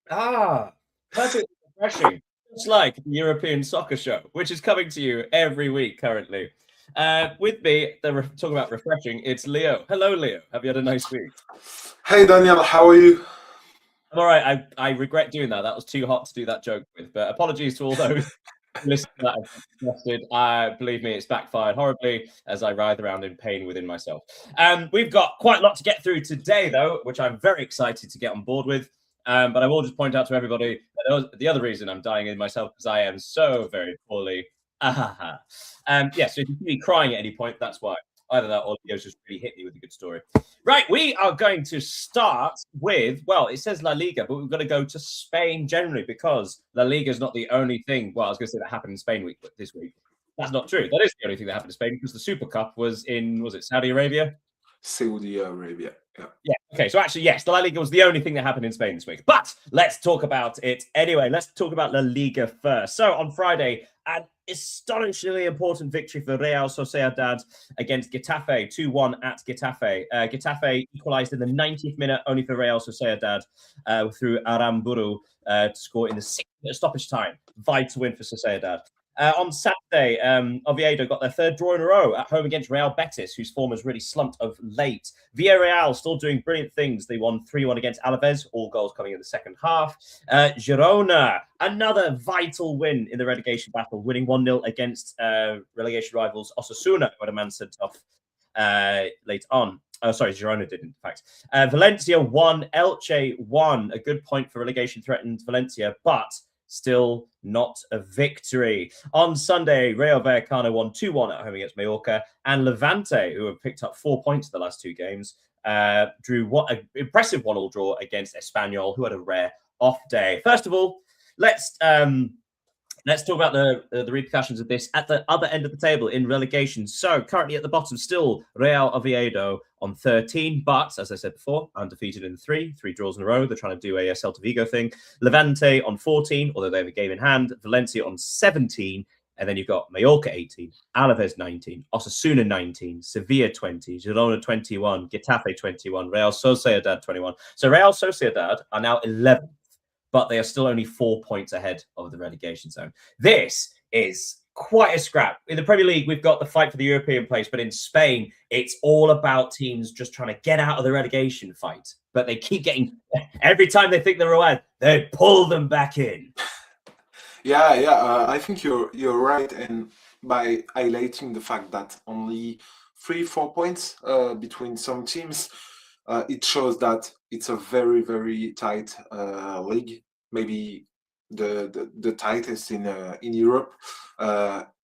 Perfect, refreshing. Just like the European Soccer Show, which is coming to you every week currently. With me, talking about refreshing, it's Leo. Hello, Leo. Have you had a nice week? Hey Daniel, how are you? I'm all right. I regret doing that. That was too hot to do that joke with. But apologies to all those listeners that have suggested. Believe me, it's backfired horribly as I writhe around in pain within myself. We've got quite a lot to get through today, though, which I'm very excited to get on board with. But I will just point out to everybody that the other reason I'm dying in myself because I am so very poorly. Yeah, so if you see me crying at any point, that's why. Either that or Leo's just really hit me with a good story. Right, we are going to start with, well, it says La Liga, but we've got to go to Spain generally because La Liga is not the only thing. Well, I was going to say that happened in Spain this week. That's not true. That is the only thing that happened in Spain because the Super Cup was it Saudi Arabia? Saudi Arabia. Yeah. Yeah. Okay. So actually, yes, the La Liga was the only thing that happened in Spain this week. But let's talk about it anyway. Let's talk about La Liga first. So on Friday, an astonishingly important victory for Real Sociedad against Getafe, 2-1 at Getafe. Getafe equalised in the 90th minute only for Real Sociedad through Aramburu to score in the 6th stoppage time. Vital win for Sociedad. On Saturday, Oviedo got their third draw in a row at home against Real Betis, whose form has really slumped of late. Villarreal still doing brilliant things. They won 3-1 against Alaves, all goals coming in the second half. Girona, another vital win in the relegation battle, winning 1-0 against relegation rivals Osasuna, who had a man sent off late on. Oh, sorry, Girona did, in fact. Valencia won, Elche won. A good point for relegation-threatened Valencia, but still not a victory. On Sunday, Rayo Vallecano won 2-1 at home against Mallorca, and Levante, who have picked up 4 points in the last 2 games, drew an impressive 1-1 draw against Espanyol, who had a rare off day. First of all, let's talk about the repercussions of this at the other end of the table in relegation. So currently at the bottom, still Real Oviedo on 13, but as I said before, undefeated in three draws in a row. They're trying to do a Celta Vigo thing. Levante on 14, although they have a game in hand. Valencia on 17. And then you've got Mallorca 18, Alaves 19, Osasuna 19, Sevilla 20, Girona 21, Getafe 21, Real Sociedad 21. So Real Sociedad are now 11th, but they are still only 4 points ahead of the relegation zone. This is quite a scrap. In the Premier League, we've got the fight for the European place, but in Spain, it's all about teams just trying to get out of the relegation fight. But they keep getting, every time they think they're away, they pull them back in. Yeah. I think you're right, and by highlighting the fact that only 3-4 points between some teams, it shows that it's a very very tight league. Maybe the tightest in Europe,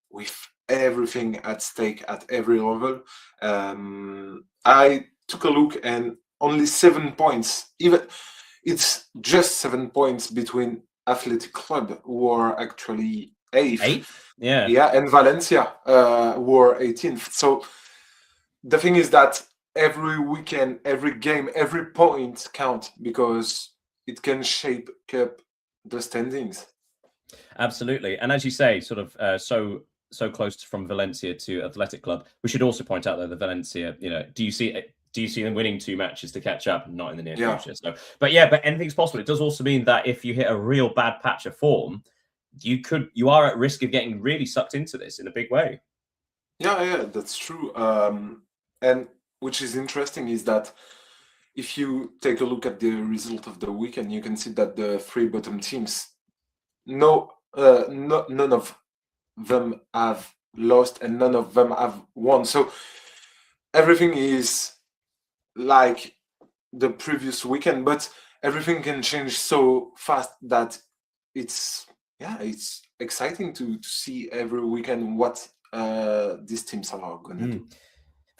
with everything at stake at every level. I took a look, and only 7 points. Even it's just 7 points between Athletic Club, who are actually eighth. Yeah, And Valencia, who are 18th. So the thing is that every weekend, every game, every point count because it can shape up the standings. absolutely. And as you say, sort of so close from Valencia to Athletic Club. We should also point out, though, that Valencia, do you see them winning 2 matches to catch up? Not in the near future. So, but anything's possible. It does also mean that if you hit a real bad patch of form, you are at risk of getting really sucked into this in a big way. Yeah, that's true. And which is interesting is that if you take a look at the result of the weekend, you can see that the 3 bottom teams, none of them have lost and none of them have won. So everything is like the previous weekend, but everything can change so fast that it's exciting to see every weekend what these teams are gonna do.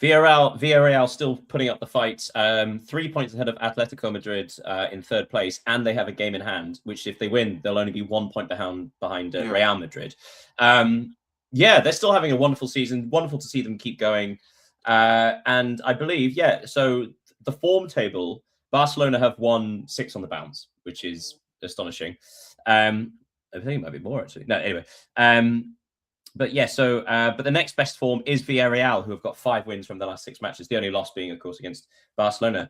Villarreal still putting up the fight, 3 points ahead of Atletico Madrid in third place, and they have a game in hand, which if they win, they'll only be 1 point behind Real Madrid. They're still having a wonderful season. Wonderful to see them keep going. And I believe, so the form table, Barcelona have won 6 on the bounce, which is astonishing. I think it might be more, actually. No, anyway. But the next best form is Villarreal, who have got 5 wins from the last 6 matches. The only loss being, of course, against Barcelona.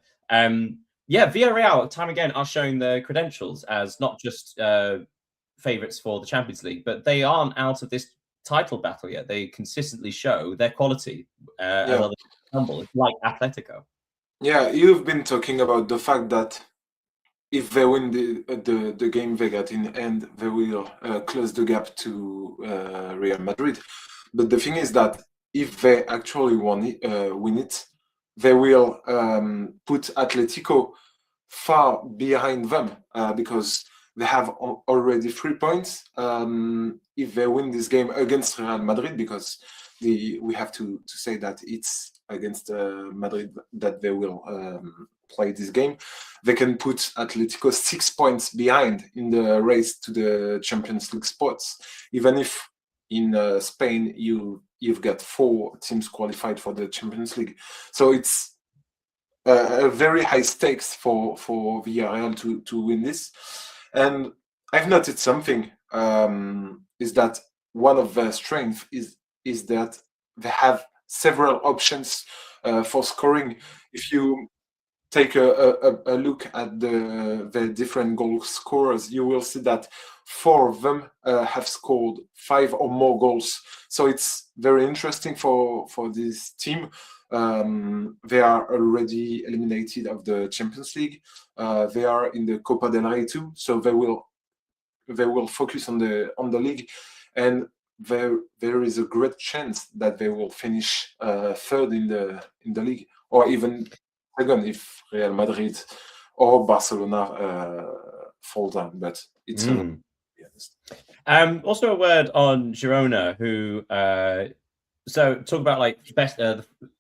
Yeah, Villarreal, time again, are showing their credentials as not just favourites for the Champions League, but they aren't out of this title battle yet. They consistently show their quality as others humble. It's like Atletico. Yeah, you've been talking about the fact that if they win the game they got in hand, they will close the gap to Real Madrid. But the thing is that if they actually win it, they will put Atletico far behind them because they have already 3 points. If they win this game against Real Madrid, because we have to say that it's against Madrid that they will play this game, they can put Atletico 6 points behind in the race to the Champions League spots. Even if in Spain you've got 4 teams qualified for the Champions League, so it's a very high stakes for Villarreal to win this. And I've noted something is that one of their strengths is that they have several options for scoring. If you take a look at the different goal scorers, you will see that 4 of them have scored 5 or more goals. So it's very interesting for this team. They are already eliminated of the Champions League. They are in the Copa del Rey too, so they will focus on the league, and there is a great chance that they will finish third in the league, or even second if Real Madrid or Barcelona fall down. But it's also a word on Girona, who so talk about like best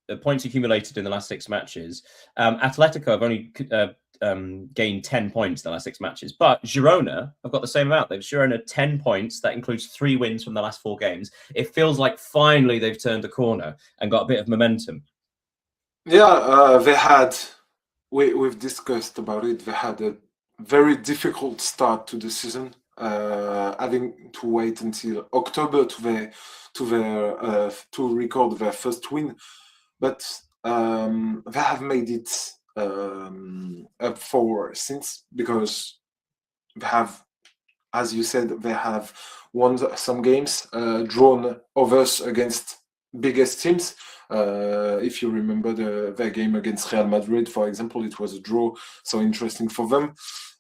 the points accumulated in the last 6 matches. Atletico have only gained 10 points in the last 6 matches, but Girona have got the same amount. They've Girona 10 points. That includes 3 wins from the last 4 games. It feels like finally they've turned a corner and got a bit of momentum. Yeah, they had. We've discussed about it. They had a very difficult start to the season, having to wait until October to record their first win, but they have made it up for since, because they have, as you said, they have won some games, drawn others against biggest teams. If you remember their game against Real Madrid, for example, it was a draw, so interesting for them.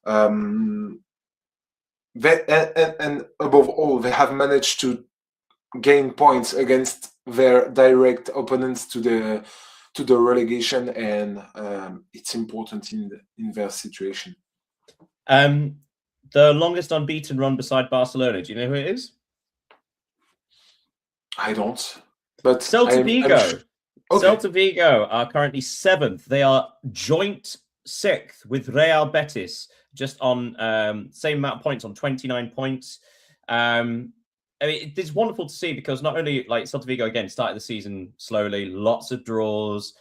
And above all, they have managed to gain points against their direct opponents to the relegation, and it's important in their situation. The longest unbeaten run beside Barcelona, do you know who it is? I don't. But Celta Vigo. Okay. Celta Vigo are currently 7th. They are joint 6th with Real Betis, just on same amount of points, on 29 points. I mean, it's wonderful to see, because not only like Celta Vigo again started the season slowly, lots of draws,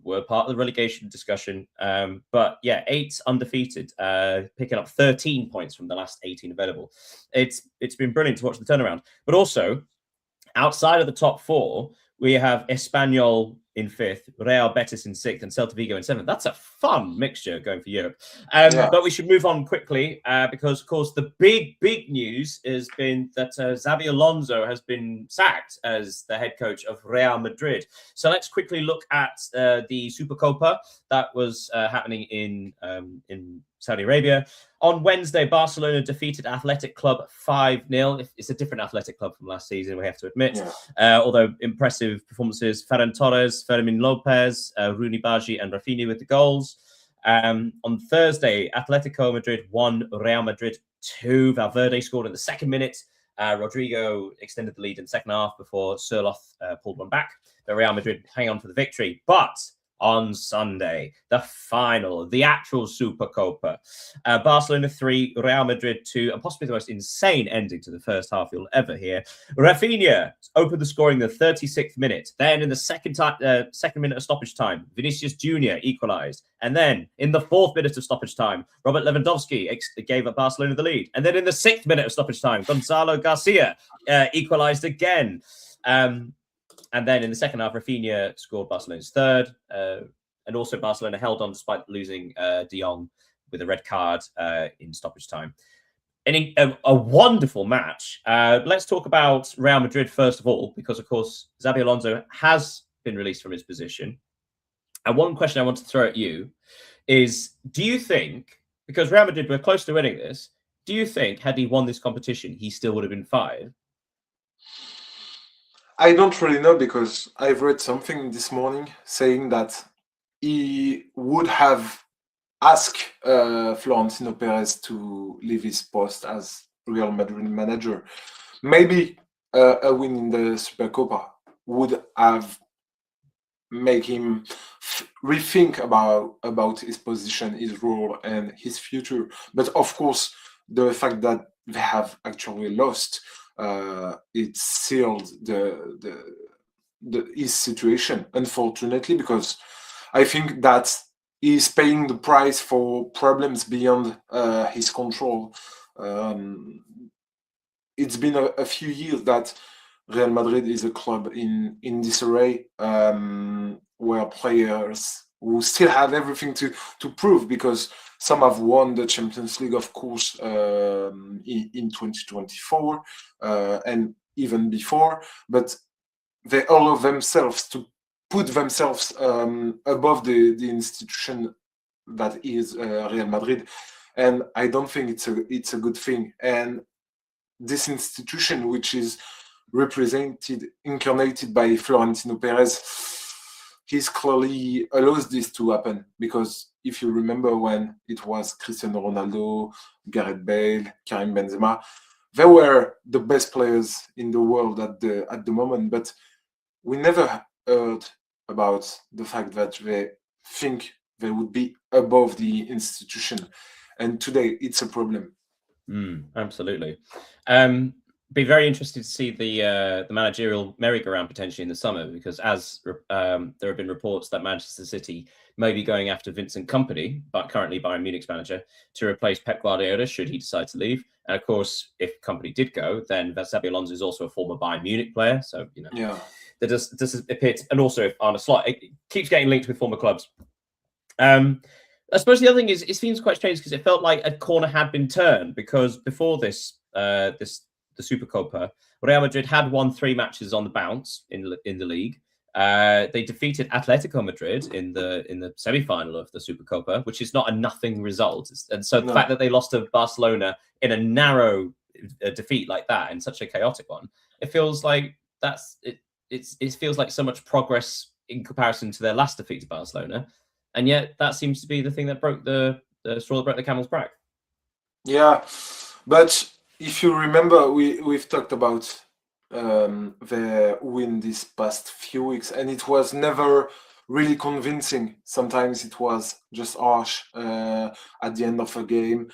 were part of the relegation discussion, but yeah, 8 undefeated, picking up 13 points from the last 18 available. It's been brilliant to watch the turnaround. But also, outside of the top 4, we have Espanyol in 5th, Real Betis in 6th, and Celta Vigo in 7th. That's a fun mixture going for Europe. But we should move on quickly because, of course, the big news has been that Xabi Alonso has been sacked as the head coach of Real Madrid. So let's quickly look at the Supercopa that was happening in Saudi Arabia. On Wednesday, Barcelona defeated Athletic Club 5-0. It's a different Athletic Club from last season, we have to admit. Although impressive performances, Ferran Torres, Fermín López, Rooney Baji and Rafinha with the goals. On Thursday, Atletico Madrid 1, Real Madrid 2. Valverde scored in the 2nd minute. Rodrigo extended the lead in the second half before Sørloth pulled one back. But Real Madrid hang on for the victory. But on Sunday, the final, the actual Supercopa. Barcelona 3, Real Madrid 2, and possibly the most insane ending to the first half you'll ever hear. Rafinha opened the scoring in the 36th minute. Then in the second minute of stoppage time, Vinicius Jr. equalised. And then in the 4th minute of stoppage time, Robert Lewandowski gave up Barcelona the lead. And then in the 6th minute of stoppage time, Gonzalo Garcia equalised again. And then in the second half, Rafinha scored Barcelona's 3rd. and also Barcelona held on despite losing De Jong with a red card in stoppage time. A wonderful match. Let's talk about Real Madrid first of all, because of course Xabi Alonso has been released from his position. And one question I want to throw at you is, do you think, because Real Madrid were close to winning this, do you think had he won this competition, he still would have been fired? I don't really know, because I've read something this morning saying that he would have asked Florentino Perez to leave his post as Real Madrid manager. Maybe a win in the Supercopa would have make him rethink about his position, his role, and his future. But of course, the fact that they have actually lost, it sealed his situation, unfortunately, because I think that he's paying the price for problems beyond his control. It's been a few years that Real Madrid is a club in disarray, where players who still have everything to prove, because some have won the Champions League, of course, in 2024 and even before, but they allow themselves to put themselves above the institution that is Real Madrid, and I don't think it's a good thing. And this institution, which is incarnated by Florentino Perez, he's clearly allows this to happen, because if you remember when it was Cristiano Ronaldo, Gareth Bale, Karim Benzema, they were the best players in the world at the moment, but we never heard about the fact that they think they would be above the institution, and today it's a problem. Absolutely. Be very interested to see the managerial merry-go-round potentially in the summer, because as there have been reports that Manchester City may be going after Vincent Kompany, but currently Bayern Munich's manager, to replace Pep Guardiola should he decide to leave. And of course, if Kompany did go, then Xabi Alonso is also a former Bayern Munich player, so that does appear. And also, if Arne Slot, it keeps getting linked with former clubs. I suppose the other thing is, it seems quite strange because it felt like a corner had been turned, because before this, the Supercopa, Real Madrid had won 3 matches on the bounce in the league. They defeated Atletico Madrid in the semi-final of the Supercopa, which is not a nothing result. And so the fact that they lost to Barcelona in a narrow defeat like that, in such a chaotic one, it feels like it feels like so much progress in comparison to their last defeat to Barcelona. And yet that seems to be the thing that broke the straw that broke the camel's back. Yeah, but if you remember, we've talked about their win this past few weeks, and it was never really convincing. Sometimes it was just harsh at the end of a game.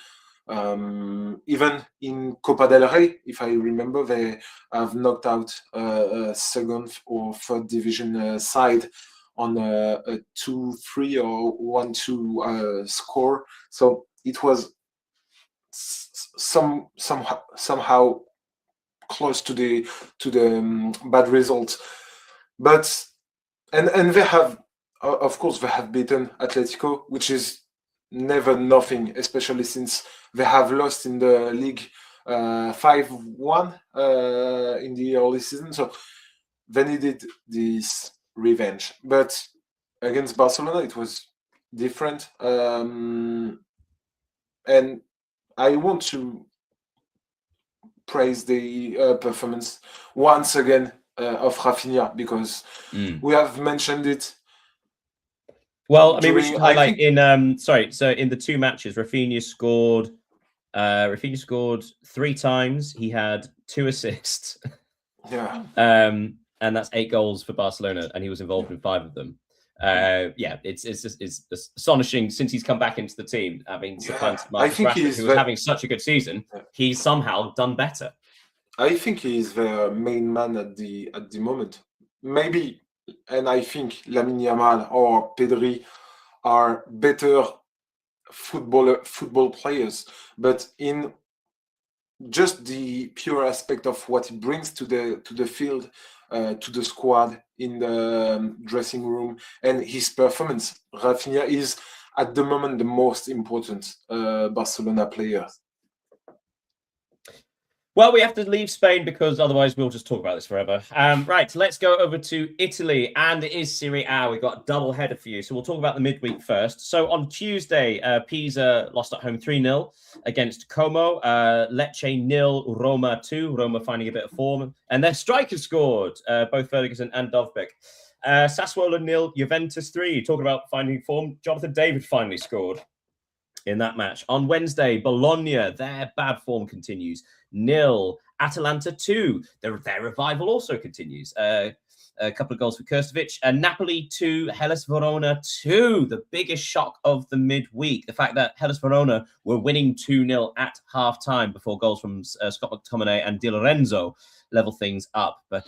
Even in Copa del Rey, if I remember, they have knocked out a second or third division side on a 2-3 or 1-2 score. So it was somehow close to the bad results. But and they have, of course, they have beaten Atletico, which is never nothing, especially since they have lost in the league 5-1 in the early season. So they needed this revenge. But against Barcelona, it was different. And I want to praise the performance once again of Rafinha, because we have mentioned it. Well, I mean, we should highlight so in the 2 matches, Rafinha scored 3 times. He had 2 assists. Yeah. And that's 8 goals for Barcelona, and he was involved in 5 of them. It's astonishing since he's come back into the team, having supplanted Marcus Rashford, who was having such a good season. He's somehow done better. I think he is the main man at the moment. Maybe, and I think Lamine Yamal or Pedri are better football players, but in just the pure aspect of what he brings to the field, to the squad in the dressing room, and his performance. Rafinha is at the moment the most important Barcelona player. Well, we have to leave Spain because otherwise we'll just talk about this forever. Right, let's go over to Italy, and it is Serie A. We've got a double header for you. So we'll talk about the midweek first. So on Tuesday, Pisa lost at home 3-0 against Como. Lecce 0, Roma 2. Roma finding a bit of form. And their strikers scored, both Ferguson and Dovbyk. Sassuolo 0, Juventus 3. Talking about finding form, Jonathan David finally scored in that match. On Wednesday, Bologna, their bad form continues. 0. Atalanta 2. Their revival also continues. A couple of goals for Krstovic. Napoli 2. Hellas Verona 2. The biggest shock of the midweek. The fact that Hellas Verona were winning 2-0 at half-time before goals from Scott McTominay and Di Lorenzo level things up. But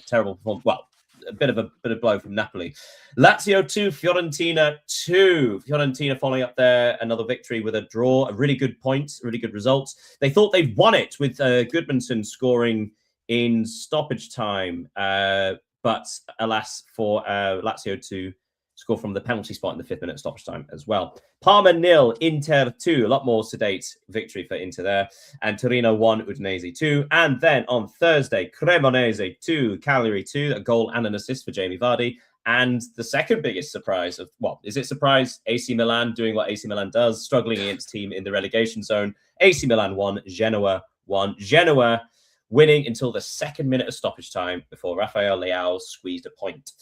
terrible performance. Well, a bit of blow from Napoli. Lazio 2, Fiorentina 2. Fiorentina following up there another victory with a draw, a really good point, really good results. They thought they'd won it with Goodmanson scoring in stoppage time, but alas for Lazio to score from the penalty spot in the 5th minute stoppage time as well. Parma 0, Inter 2. A lot more sedate victory for Inter there. And Torino 1, Udinese 2. And then on Thursday, Cremonese 2, Cagliari 2. A goal and an assist for Jamie Vardy. And the second biggest surprise of, well, is it surprise? AC Milan doing what AC Milan does, struggling against team in the relegation zone. AC Milan 1, Genoa 1. Genoa winning until the 2nd minute of stoppage time before Rafael Leao squeezed a point.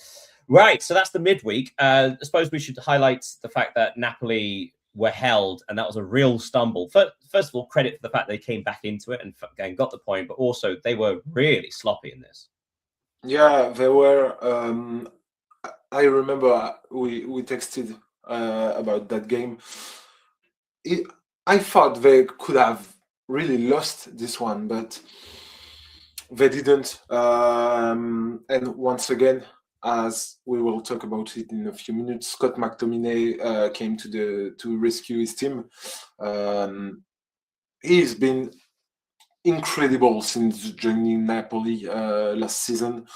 Right, so that's the midweek. I suppose we should highlight the fact that Napoli were held, and that was a real stumble. First of all, credit for the fact they came back into it and got the point, but also they were really sloppy in this. Yeah, they were. I remember we texted about that game. I thought they could have really lost this one, but they didn't. And once again, as we will talk about it in a few minutes, Scott McTominay came to rescue his team. He's been incredible since joining Napoli last season.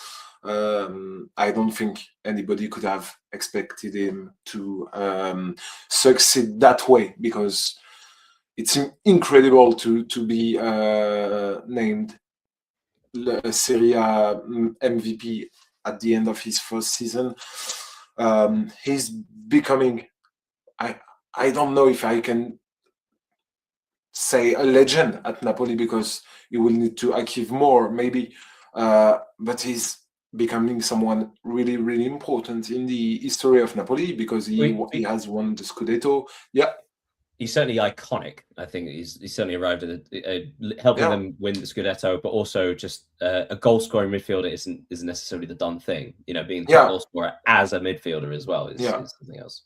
I don't think anybody could have expected him to succeed that way, because it's incredible to be named Serie A MVP at the end of his first season. He's becoming, I don't know if I can say a legend at Napoli, because he will need to achieve more maybe, but he's becoming someone really, really important in the history of Napoli, because he has won the Scudetto. Yeah. He's certainly iconic. I think he's certainly arrived at helping them win the Scudetto, but also just a goal-scoring midfielder isn't necessarily the done thing. You know, being a goal scorer as a midfielder as well is something else.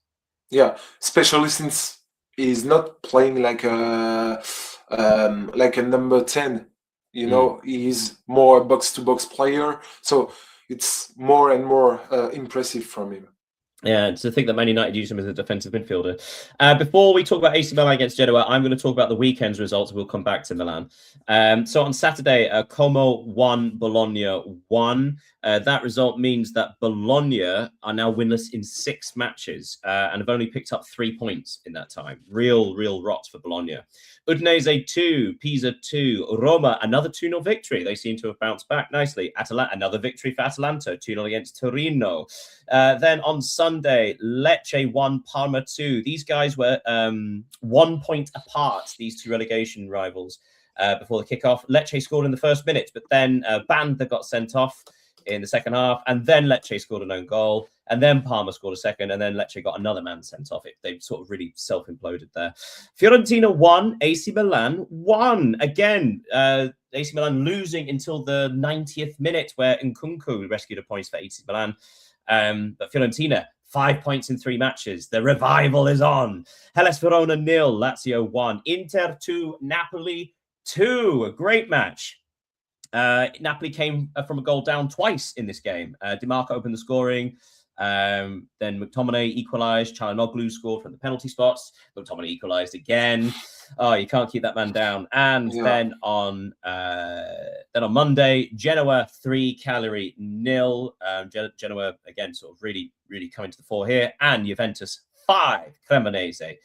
Yeah, especially since he's not playing like a number 10. You know, he's more a box-to-box player, so it's more and more impressive from him. Yeah, to think that Man United used him as a defensive midfielder. Before we talk about AC Milan against Genoa, I'm going to talk about the weekend's results. We'll come back to Milan. So on Saturday, Como 1, Bologna 1. That result means that Bologna are now winless in 6 matches and have only picked up 3 points in that time. Real rot for Bologna. Udinese 2, Pisa 2, Roma, another 2-0 victory. They seem to have bounced back nicely. Another victory for Atalanta, 2-0 against Torino. Then on Sunday, Lecce 1, Parma 2. These guys were 1 point apart, these 2 relegation rivals, before the kickoff. Lecce scored in the first minute, but then Banda got sent off in the second half, and then Lecce scored an own goal, and then Parma scored a second, and then Lecce got another man sent off. They sort of really self-imploded there. Fiorentina 1, AC Milan 1. Again, AC Milan losing until the 90th minute, where Nkunku rescued a point for AC Milan. But Fiorentina, 5 points in 3 matches. The revival is on. Hellas Verona 0, Lazio 1. Inter 2, Napoli 2. A great match. Napoli came from a goal down twice in this game. Di Marco opened the scoring. Then McTominay equalised. Çalhanoğlu scored from the penalty spots. McTominay equalised again. Oh, you can't keep that man down. And then on Monday, Genoa 3, Cagliari 0. Genoa again, sort of really coming to the fore here, and Juventus 5, Cremonese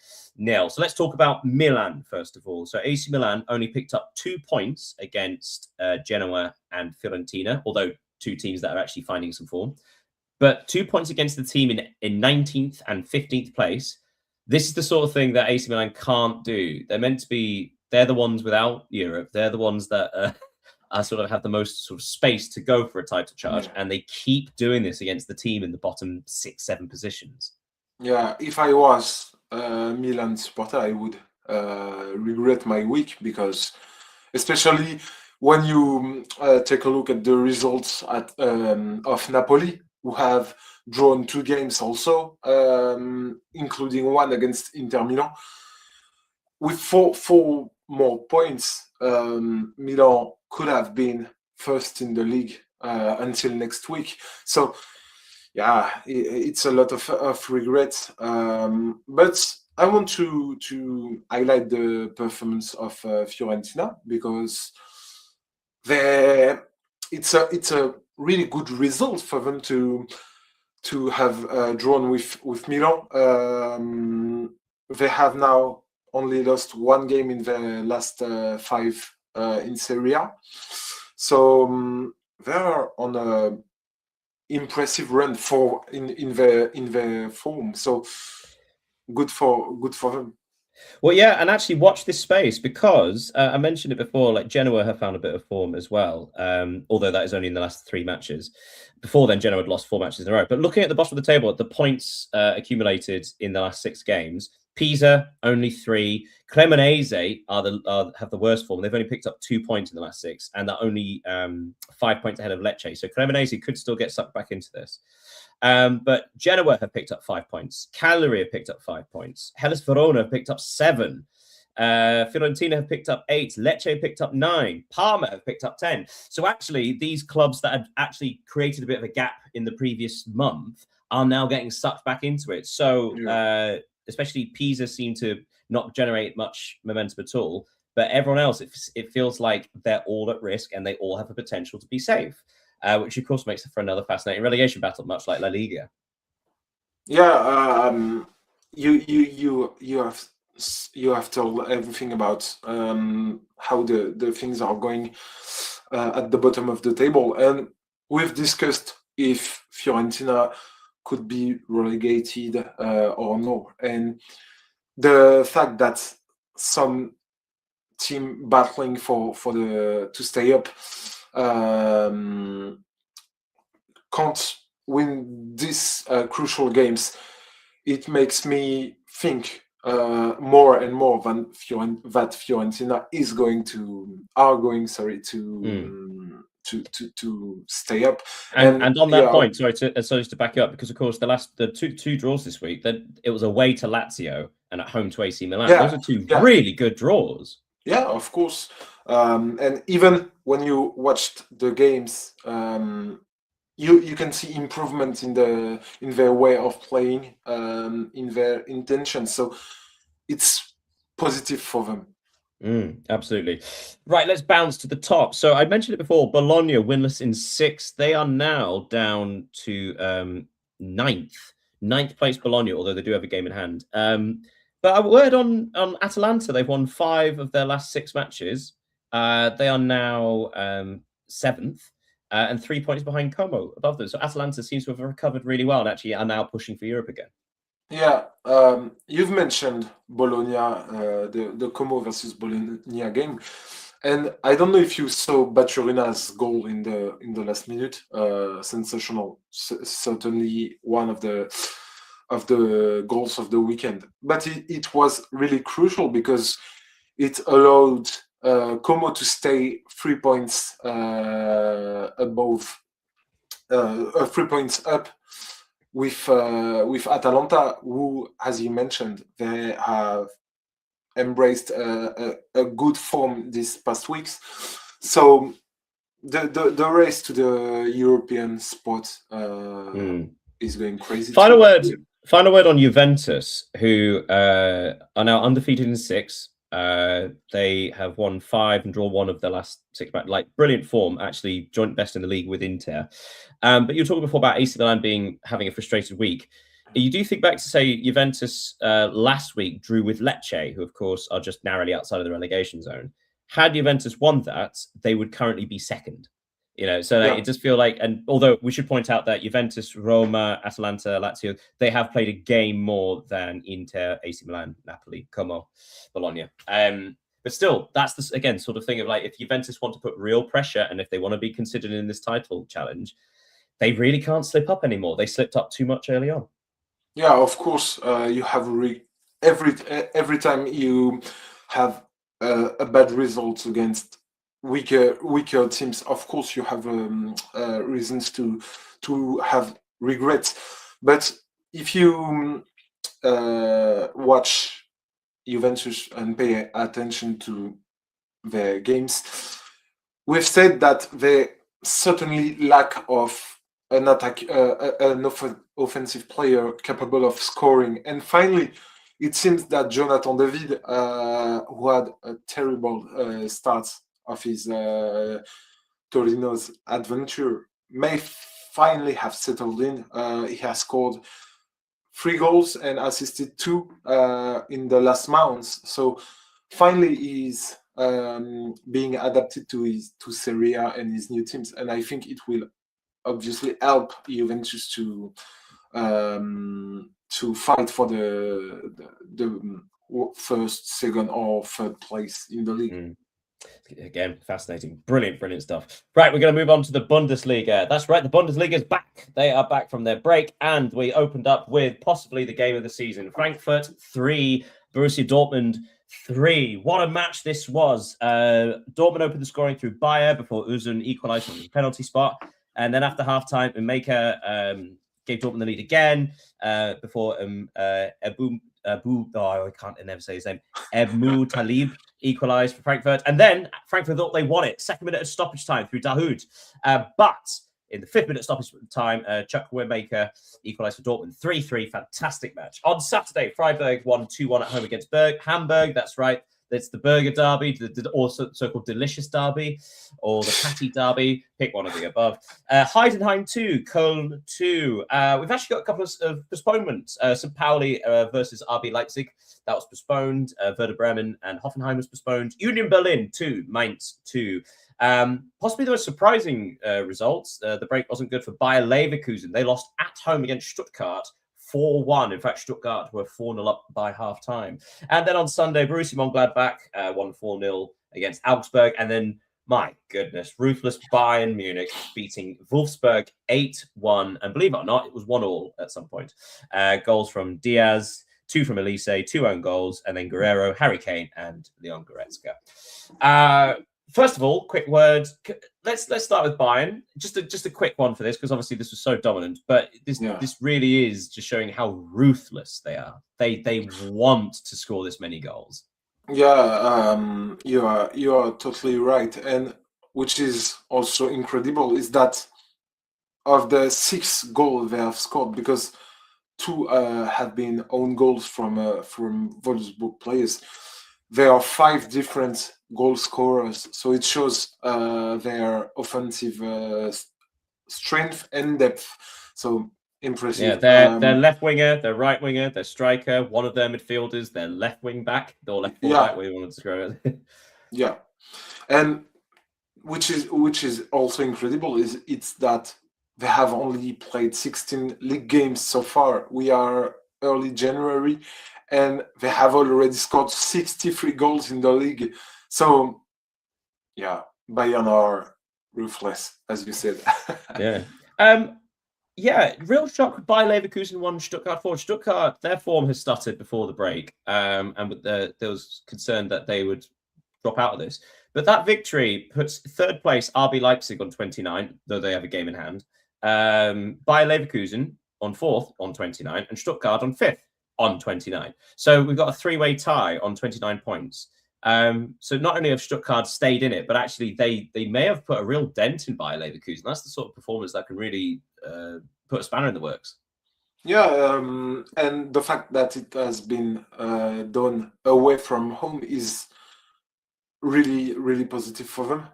0. So let's talk about Milan first of all. So AC Milan only picked up 2 points against Genoa and Fiorentina, although two teams that are actually finding some form. But 2 points against the team in 19th and 15th place. This is the sort of thing that AC Milan can't do. They're meant to be, they're the ones without Europe. They're the ones that sort of have the most sort of space to go for a title charge. And they keep doing this against the team in the bottom 6-7 positions. Yeah, if I was a Milan supporter, I would regret my week, because especially when you take a look at the results of Napoli, who have drawn 2 games also, including one against Inter Milan. With four more points, Milan could have been first in the league until next week. So, yeah, it's a lot of regret. But I want to highlight the performance of Fiorentina, because it's a really good result for them to have drawn with Milan. They have now only lost 1 game in the last 5 in Serie A, so they are on a impressive run in their form. So good for them. Well, yeah, and actually watch this space, because I mentioned it before, like Genoa have found a bit of form as well, although that is only in the last 3 matches. Before then, Genoa had lost 4 matches in a row. But looking at the bottom of the table, at the points accumulated in the last 6 games, Pisa only 3. Cremonese have the worst form. They've only picked up 2 points in the last 6, and they're only 5 points ahead of Lecce. So Cremonese could still get sucked back into this. But Genoa have picked up 5 points. Cagliari have picked up 5 points. Hellas Verona have picked up 7. Fiorentina have picked up 8. Lecce have picked up 9. Parma have picked up 10. So actually, these clubs that had actually created a bit of a gap in the previous month are now getting sucked back into it. So especially Pisa seem to not generate much momentum at all. But everyone else, it feels like they're all at risk and they all have the potential to be safe. Which of course makes it for another fascinating relegation battle, much like La Liga. Yeah, you have told everything about how the things are going at the bottom of the table, and we've discussed if Fiorentina could be relegated or no, and the fact that some team battling to stay up can't win these crucial games, it makes me think more and more that Fiorentina are going to stay up. And on that point, sorry to back you up, because of course the two draws this week, that it was away to Lazio and at home to AC Milan. Those are 2 really good draws. Yeah, of course. And even when you watched the games, you can see improvement in their way of playing, in their intention. So it's positive for them. Absolutely. Right, let's bounce to the top. So I mentioned it before, Bologna winless in 6. They are now down to 9th place Bologna, although they do have a game in hand. But a word on Atalanta. They've won 5 of their last 6 matches. They are now 7th. And 3 points behind Como above them. So Atalanta seems to have recovered really well and actually are now pushing for Europe again. Yeah, you've mentioned Bologna, the Como versus Bologna game, and I don't know if you saw Baturina's goal in the last minute. Sensational, certainly one of the goals of the weekend. But it was really crucial because it allowed Como to stay 3 points above, 3 points up with Atalanta, who, as you mentioned, they have embraced a good form these past weeks. So the race to the European spot is going crazy. Final word. Final word on Juventus, who are now undefeated in 6. They have won 5 and drawn 1 of their last 6 matches. Like brilliant form, actually joint best in the league with Inter. But you were talking before about AC Milan having a frustrated week. You do think back to say Juventus last week drew with Lecce, who of course are just narrowly outside of the relegation zone. Had Juventus won that, they would currently be second. So it does feel like, and although we should point out that Juventus, Roma, Atalanta, Lazio, they have played a game more than Inter, AC Milan, Napoli, Como, Bologna. But still, that's the, again, sort of thing of like, if Juventus want to put real pressure and if they want to be considered in this title challenge, they really can't slip up anymore. They slipped up too much early on. Yeah, of course, you have every time you have a bad result against weaker teams, of course you have reasons to have regrets. But if you watch Juventus and pay attention to their games, we've said that they certainly lack of an offensive player capable of scoring. And finally, it seems that Jonathan David, who had a terrible start of his Torino's adventure, may finally have settled in. He has scored 3 goals and assisted 2 in the last months. So finally, he's being adapted to Serie A and his new teams, and I think it will obviously help Juventus to fight for the first, second, or third place in the league. Again, fascinating, brilliant stuff. Right, we're going to move on to the Bundesliga. That's right, the Bundesliga is back. They are back from their break, and we opened up with possibly the game of the season. Frankfurt 3, Borussia Dortmund 3. What a match this was. Dortmund opened the scoring through Bayer before Özun equalised from the penalty spot. And then after halftime, Maker gave Dortmund the lead again before I can't never say his name. Ebmu Talib equalised for Frankfurt. And then Frankfurt thought they won it. 2nd minute of stoppage time through Dahoud. But in the 5th minute stoppage time, Chuck Maker equalised for Dortmund. 3-3, fantastic match. On Saturday, Freiburg won 2-1 at home against Hamburg. That's right. It's the Burger Derby, the also so-called Delicious Derby, or the Patty Derby. Pick one of the above. Heidenheim 2, Köln 2. We've actually got a couple of postponements. St. Pauli versus RB Leipzig. That was postponed. Werder Bremen and Hoffenheim was postponed. Union Berlin 2, Mainz 2. Possibly the most surprising results. The break wasn't good for Bayer Leverkusen. They lost at home against Stuttgart 4-1. In fact, Stuttgart were 4-0 up by half-time. And then on Sunday, Borussia Mönchengladbach won 4-0 against Augsburg. And then, my goodness, ruthless Bayern Munich beating Wolfsburg 8-1. And believe it or not, it was 1-1 at some point. Goals from Diaz, 2 from Elise, 2 own goals, and then Guerrero, Harry Kane, and Leon Goretzka. First of all, quick word. Let's start with Bayern. Just a quick one for this, because obviously this was so dominant. But this really is just showing how ruthless they are. They want to score this many goals. Yeah, you are totally right. And which is also incredible is that of the 6 goals they have scored, because 2 have been own goals from Wolfsburg players. There are 5 different goal scorers, so it shows their offensive strength and depth. So impressive. Yeah, their left winger, their right winger, their striker, one of their midfielders, their left wing back, or left fullback, where you wanted to describe it. Yeah, and which is also incredible is it's that they have only played 16 league games so far. We are early January, and they have already scored 63 goals in the league. So, yeah, Bayern are ruthless, as you said. Yeah. Real shock by Leverkusen 1, Stuttgart 4. Stuttgart, their form has stuttered before the break, and there was concern that they would drop out of this. But that victory puts 3rd place RB Leipzig on 29, though they have a game in hand. Bayer Leverkusen on 4th on 29, and Stuttgart on 5th on 29. So we've got a 3-way tie on 29 points. So not only have Stuttgart stayed in it, but actually they may have put a real dent in Bayer Leverkusen. That's the sort of performance that can really put a spanner in the works. Yeah, and the fact that it has been done away from home is really, really positive for them.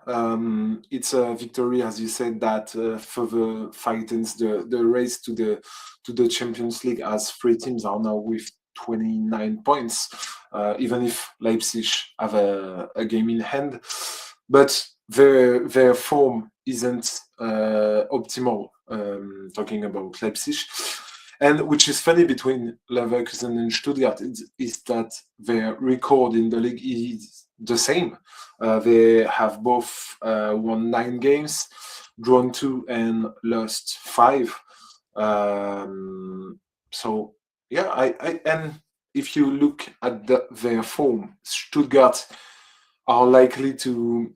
It's a victory, as you said, that further tightens the race to the Champions League, as three teams are now with 29 points, even if Leipzig have a game in hand. But their form isn't optimal, talking about Leipzig. And which is funny between Leverkusen and Stuttgart is that their record in the league is the same. They have both won 9 games, drawn 2, and lost 5. So yeah, and if you look at their form, Stuttgart are likely to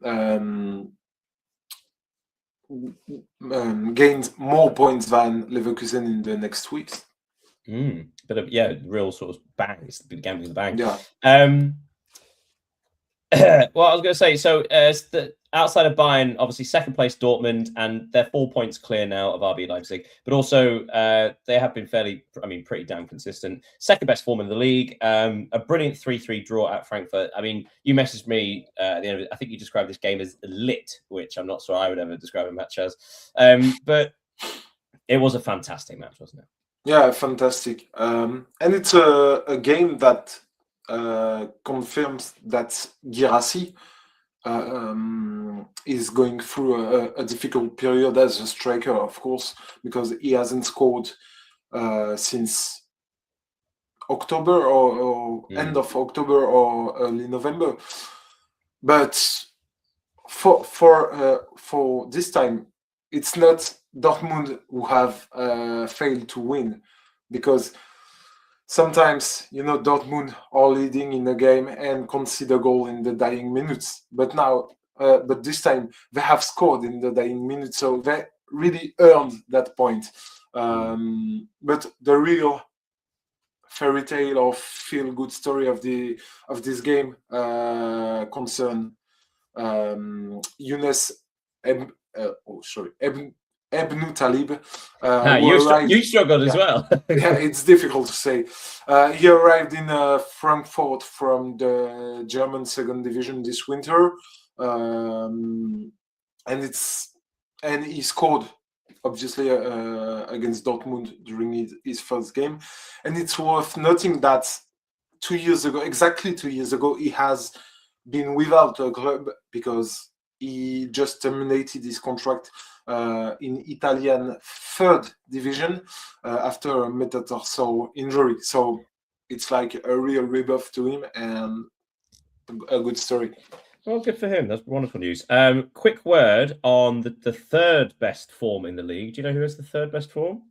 gain more points than Leverkusen in the next weeks. But real sort of bang. It's the gambling bang. Yeah. Well, I was going to say, so outside of Bayern, obviously second place Dortmund, and they're 4 points clear now of RB Leipzig. But also, they have been pretty damn consistent. Second best form in the league. A brilliant 3-3 draw at Frankfurt. I mean, you messaged me at the end of it. I think you described this game as lit, which I'm not sure I would ever describe a match as. But it was a fantastic match, wasn't it? Yeah, fantastic. And it's a game that confirms that Guirassy is going through a difficult period as a striker, of course, because he hasn't scored since October or end of October or early November. But for this time, it's not Dortmund who have failed to win, because sometimes, Dortmund are leading in a game and concede a goal in the dying minutes. But this time they have scored in the dying minutes, so they really earned that point. But the real fairy tale or feel-good story of this game concern Younes Ebnou Talib. You struggled as well. Yeah, it's difficult to say. He arrived in Frankfurt from the German second division this winter, and he scored obviously against Dortmund during his first game. And it's worth noting that exactly 2 years ago, he has been without a club because he just terminated his contract in Italian third division after a metatarsal injury. So it's like a real rebirth to him and a good story. Well, good for him. That's wonderful news. Quick word on the third best form in the league. Do you know who has the third best form?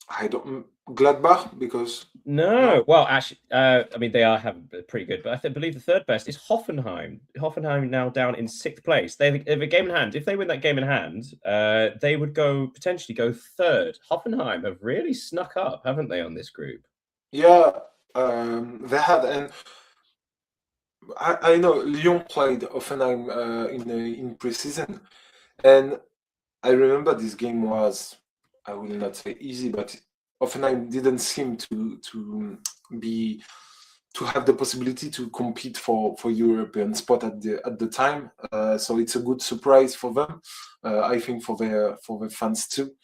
I don't. Gladbach, because no. Well, actually, I mean, they have pretty good, but I believe the third best is Hoffenheim. Hoffenheim now down in 6th place. They have a game in hand. If they win that game in hand, they would potentially go third. Hoffenheim have really snuck up, haven't they, on this group? Yeah, they had, and I know Lyon played Hoffenheim in preseason, and I remember this game was, I will not say easy, but Hoffenheim didn't seem to have the possibility to compete for European spot at the time. So it's a good surprise for them. I think for the fans too.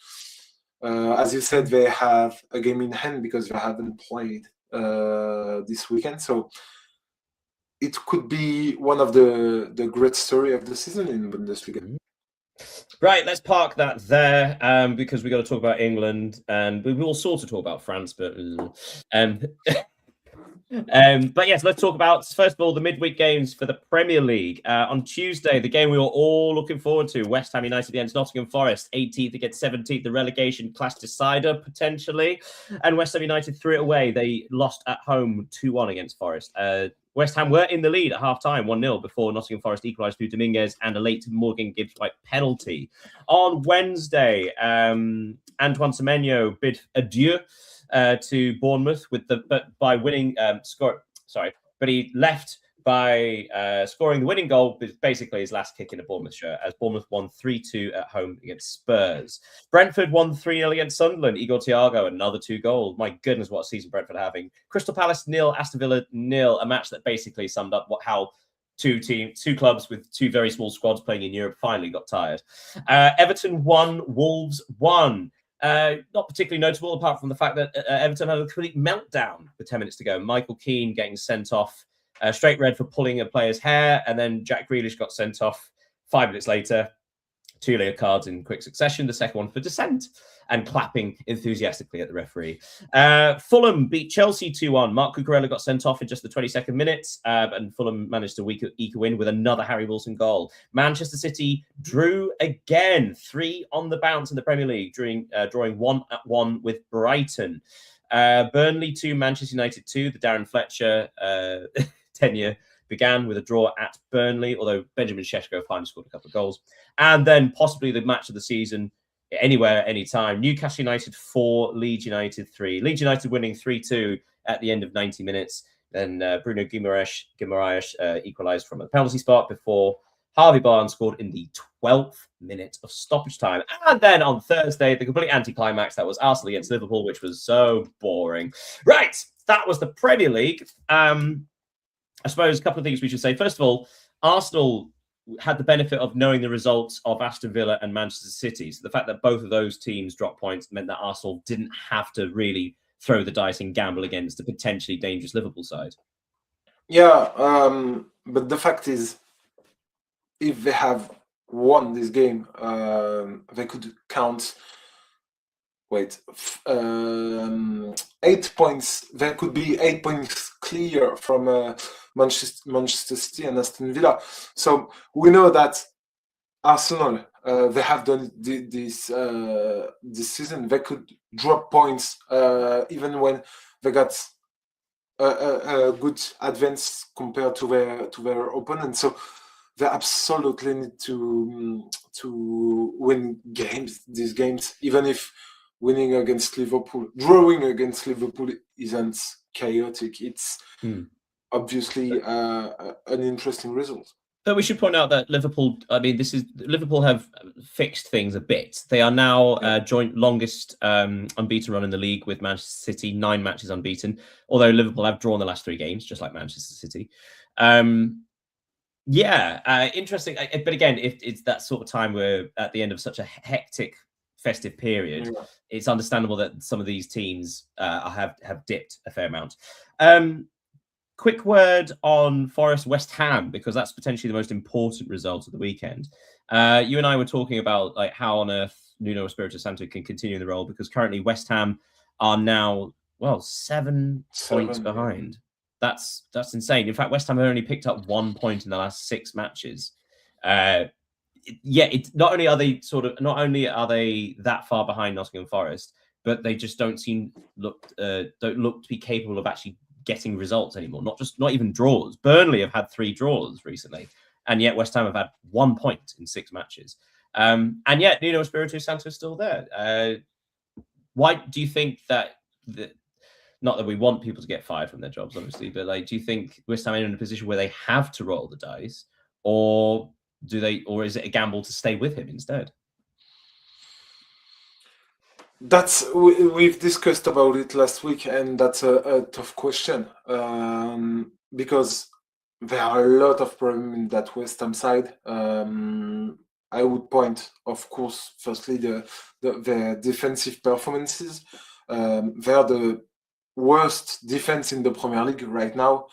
As you said, they have a game in hand because they haven't played this weekend. So it could be one of the great story of the season in Bundesliga. Right, let's park that there because we got to talk about England, and we will sort of talk about France, but yes, let's talk about, first of all, the midweek games for the Premier League. On Tuesday, the game we were all looking forward to, West Ham United against Nottingham Forest, 18th against 17th, the relegation clash decider, potentially. And West Ham United threw it away. They lost at home 2-1 against Forest. West Ham were in the lead at half-time, 1-0, before Nottingham Forest equalised through Dominguez and a late Morgan Gibbs-White penalty. On Wednesday, Antoine Semenyo bid adieu to Bournemouth but he left by scoring the winning goal, basically his last kick in a Bournemouth shirt, as Bournemouth won 3-2 at home against Spurs. Brentford won 3-0 against Sunderland. Igor Thiago, another 2 goals. My goodness, what a season Brentford are having. Crystal Palace 0, Aston Villa 0, a match that basically summed up how two clubs with 2 very small squads playing in Europe finally got tired. Everton 1, Wolves 1. Not particularly notable, apart from the fact that Everton had a complete meltdown with 10 minutes to go. Michael Keane getting sent off, straight red for pulling a player's hair, and then Jack Grealish got sent off 5 minutes later. 2 layer cards in quick succession, the second one for dissent, and clapping enthusiastically at the referee. Fulham beat Chelsea 2-1. Mark Cucurella got sent off in just the 22nd minute, and Fulham managed to eke a win with another Harry Wilson goal. Manchester City drew again, 3 on the bounce in the Premier League, drawing 1-1 with Brighton. Burnley 2, Manchester United 2. The Darren Fletcher tenure began with a draw at Burnley, although Benjamin Šeško finally scored a couple of goals. And then possibly the match of the season, anywhere, anytime. Newcastle United 4, Leeds United 3. Leeds United winning 3-2 at the end of 90 minutes. Then Bruno Guimaraes equalised from a penalty spot before Harvey Barnes scored in the 12th minute of stoppage time. And then on Thursday, the complete anticlimax, that was Arsenal against Liverpool, which was so boring. Right, that was the Premier League. I suppose a couple of things we should say. First of all, Arsenal had the benefit of knowing the results of Aston Villa and Manchester City. So the fact that both of those teams dropped points meant that Arsenal didn't have to really throw the dice and gamble against a potentially dangerous Liverpool side. Yeah, but the fact is, if they have won this game, they could count 8 points. There could be 8 points clear from Manchester City and Aston Villa. So we know that Arsenal, they have done this season. They could drop points even when they got a good advance compared to their opponent. So they absolutely need to win these games, even if winning against Liverpool, drawing against Liverpool isn't chaotic. It's obviously an interesting result. But we should point out that Liverpool, Liverpool have fixed things a bit. They are now joint longest unbeaten run in the league with Manchester City, 9 matches unbeaten, although Liverpool have drawn the last 3 games, just like Manchester City. Interesting. But again, if it's that sort of time where at the end of such a hectic festive period, it's understandable that some of these teams have dipped a fair amount. Quick word on Forest West Ham, because that's potentially the most important result of the weekend. You and I were talking about like how on earth Nuno Espirito Santo can continue in the role, because currently West Ham are now 7 points behind. That's insane. In fact, West Ham have only picked up 1 point in the last 6 matches. It's not only are they that far behind Nottingham Forest, but they just don't look to be capable of actually getting results anymore. Not even draws. Burnley have had 3 draws recently, and yet West Ham have had 1 point in 6 matches. And yet Nuno Espirito Santo is still there. Why do you think that? Not that we want people to get fired from their jobs, obviously, but do you think West Ham are in a position where they have to roll the dice, or is it a gamble to stay with him instead? We've discussed about it last week, and that's a tough question because there are a lot of problems in that West Ham side. I would point, of course, firstly the defensive performances. They're the worst defense in the Premier League right now,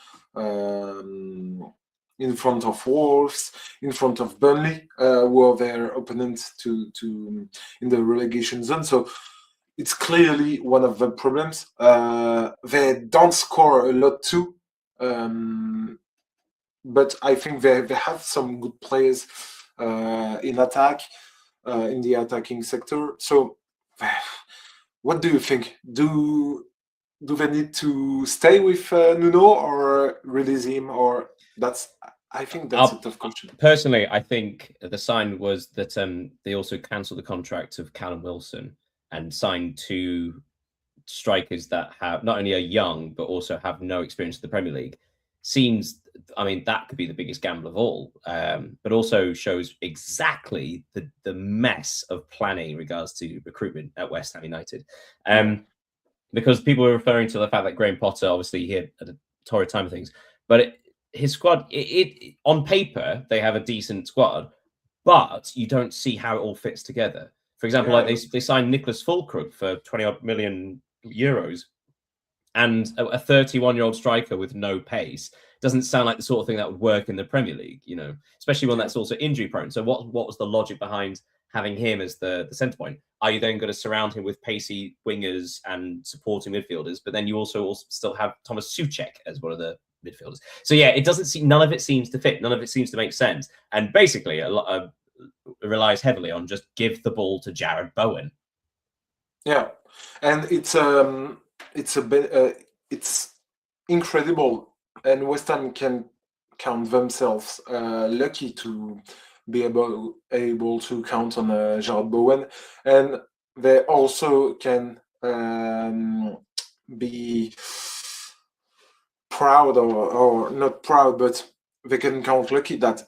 in front of Wolves, in front of Burnley, who are their opponents in the relegation zone. So it's clearly one of the problems. They don't score a lot too, but I think they have some good players in attack, in the attacking sector. So what do you think? Do they need to stay with Nuno or release him? Or I think that's a tough question. Personally, I think the sign was that they also cancelled the contract of Callum Wilson and signed 2 strikers that have not only are young but also have no experience in the Premier League. Seems I mean, that could be the biggest gamble of all, but also shows exactly the mess of planning in regards to recruitment at West Ham United. Because people were referring to the fact that Graham Potter, obviously, he had a torrid time of things, but his squad, on paper, they have a decent squad, but you don't see how it all fits together. For example, like they signed Nicholas Fulkrug for 20 million euros, and a 31-year-old striker with no pace doesn't sound like the sort of thing that would work in the Premier League, especially one that's also injury prone. So what was the logic behind having him as the centre point? Are you then going to surround him with pacey wingers and supporting midfielders? But then you also still have Thomas Souček as one of the midfielders. So yeah, none of it seems to fit. None of it seems to make sense. And basically, a lot relies heavily on just give the ball to Jared Bowen. Yeah, and it's a bit it's incredible, and West Ham can count themselves lucky to be able to count on Jared Bowen, and they also can be proud or not proud, but they can count lucky that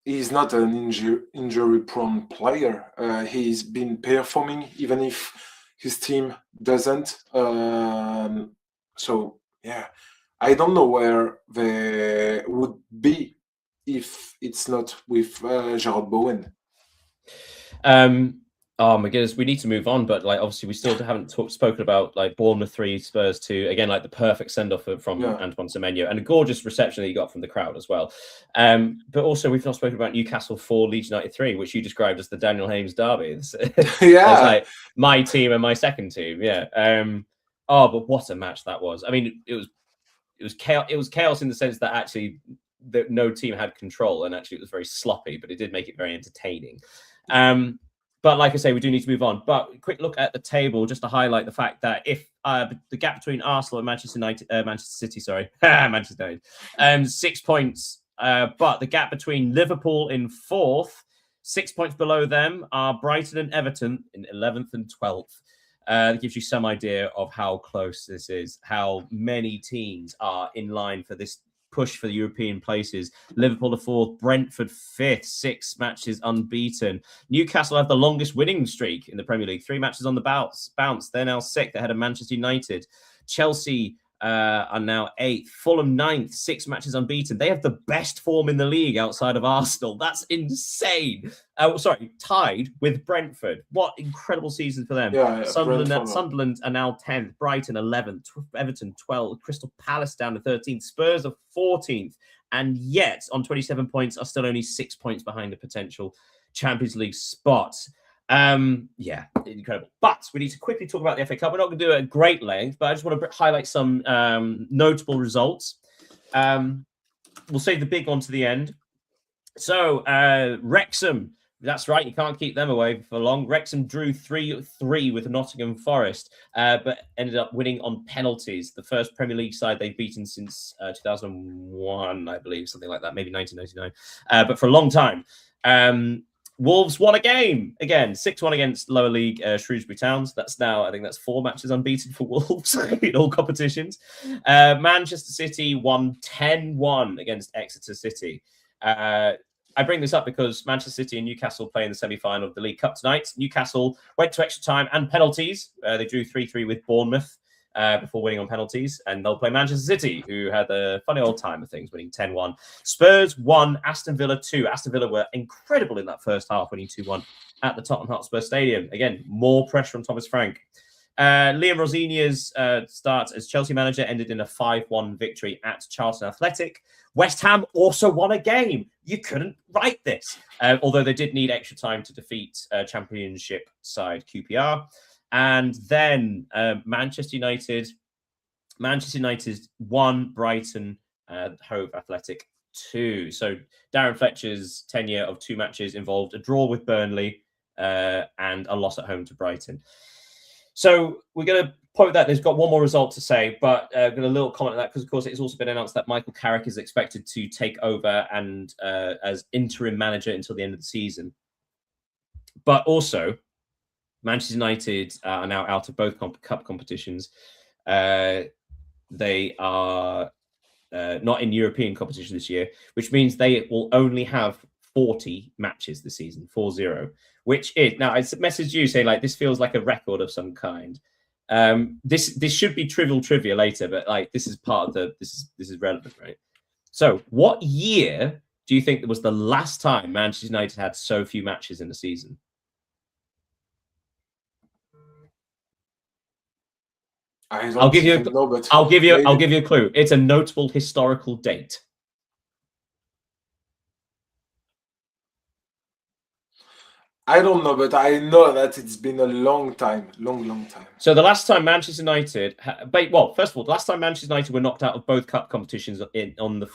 he's not an injury-prone player. He's been performing even if his team doesn't. So yeah, I don't know where they would be if it's not with Jared Bowen. Oh my goodness, we need to move on, but like obviously we still haven't spoken about like Bournemouth 3, Spurs 2. Again, like the perfect send-off from Antoine Semenyo, and a gorgeous reception that you got from the crowd as well. But also we've not spoken about Newcastle 4, Leeds United 3, which you described as the Daniel Hames derby. It's like my team and my second team. Yeah. But what a match that was. I mean, it was chaos. It was chaos in the sense that actually that no team had control, and actually it was very sloppy, but it did make it very entertaining. But like I say, we do need to move on. But quick look at the table just to highlight the fact that if the gap between Arsenal and Manchester City, Manchester United, 6 points. But the gap between Liverpool in 4th, 6 points below them, are Brighton and Everton in 11th and 12th. It gives you some idea of how close this is, how many teams are in line for this push for the European places. Liverpool are 4th, Brentford 5th, 6 matches unbeaten. Newcastle have the longest winning streak in the Premier League, 3 matches on the bounce. They're now 6th ahead of Manchester United. Chelsea are now 8th, Fulham 9th, 6 matches unbeaten. They have the best form in the league outside of Arsenal. That's insane. Tied with Brentford. What incredible season for them. Sunderland are now 10th, Brighton 11th, Everton 12th, Crystal Palace down to 13th, Spurs are 14th, and yet on 27 points are still only 6 points behind the potential Champions League spot. Yeah, incredible. But we need to quickly talk about the FA Cup. We're not going to do it at great length, but I just want to highlight some notable results. We'll save the big one to the end. So, Wrexham, that's right, you can't keep them away for long. Wrexham drew 3-3 with Nottingham Forest, but ended up winning on penalties. The first Premier League side they've beaten since 2001, I believe, something like that, maybe 1999, but for a long time. Wolves won a game again, 6-1 against lower league Shrewsbury Town. That's now, I think that's 4 matches unbeaten for Wolves in all competitions. Manchester City won 10-1 against Exeter City. I bring this up because Manchester City and Newcastle play in the semi-final of the League Cup tonight. Newcastle went to extra time and penalties. They drew 3-3 with Bournemouth before winning on penalties, and they'll play Manchester City, who had a funny old time of things, winning 10-1. Spurs 1, Aston Villa 2. Aston Villa were incredible in that first half, winning 2-1 at the Tottenham Hotspur Stadium. Again, more pressure on Thomas Frank. Liam Rosenior's start as Chelsea manager ended in a 5-1 victory at Charlton Athletic. West Ham also won a game. You couldn't write this, although they did need extra time to defeat Championship side QPR. And then Manchester United 1, Brighton, Hove Athletic 2. So Darren Fletcher's tenure of 2 matches involved a draw with Burnley and a loss at home to Brighton. So we're going to point that there's got one more result to say, but I've got a little comment on that because, of course, it's also been announced that Michael Carrick is expected to take over and as interim manager until the end of the season. But also, Manchester United are now out of both cup competitions. They are not in European competition this year, which means they will only have 40 matches this season, 40, which is now I messaged you saying like this feels like a record of some kind. This should be trivial trivia later, but like this is part of the this is relevant, right? So, what year do you think was the last time Manchester United had so few matches in a season? I'll give you a clue. It's a notable historical date. I don't know, but I know that it's been a long time. So the last time Manchester United, first of all, the last time Manchester United were knocked out of both cup competitions in their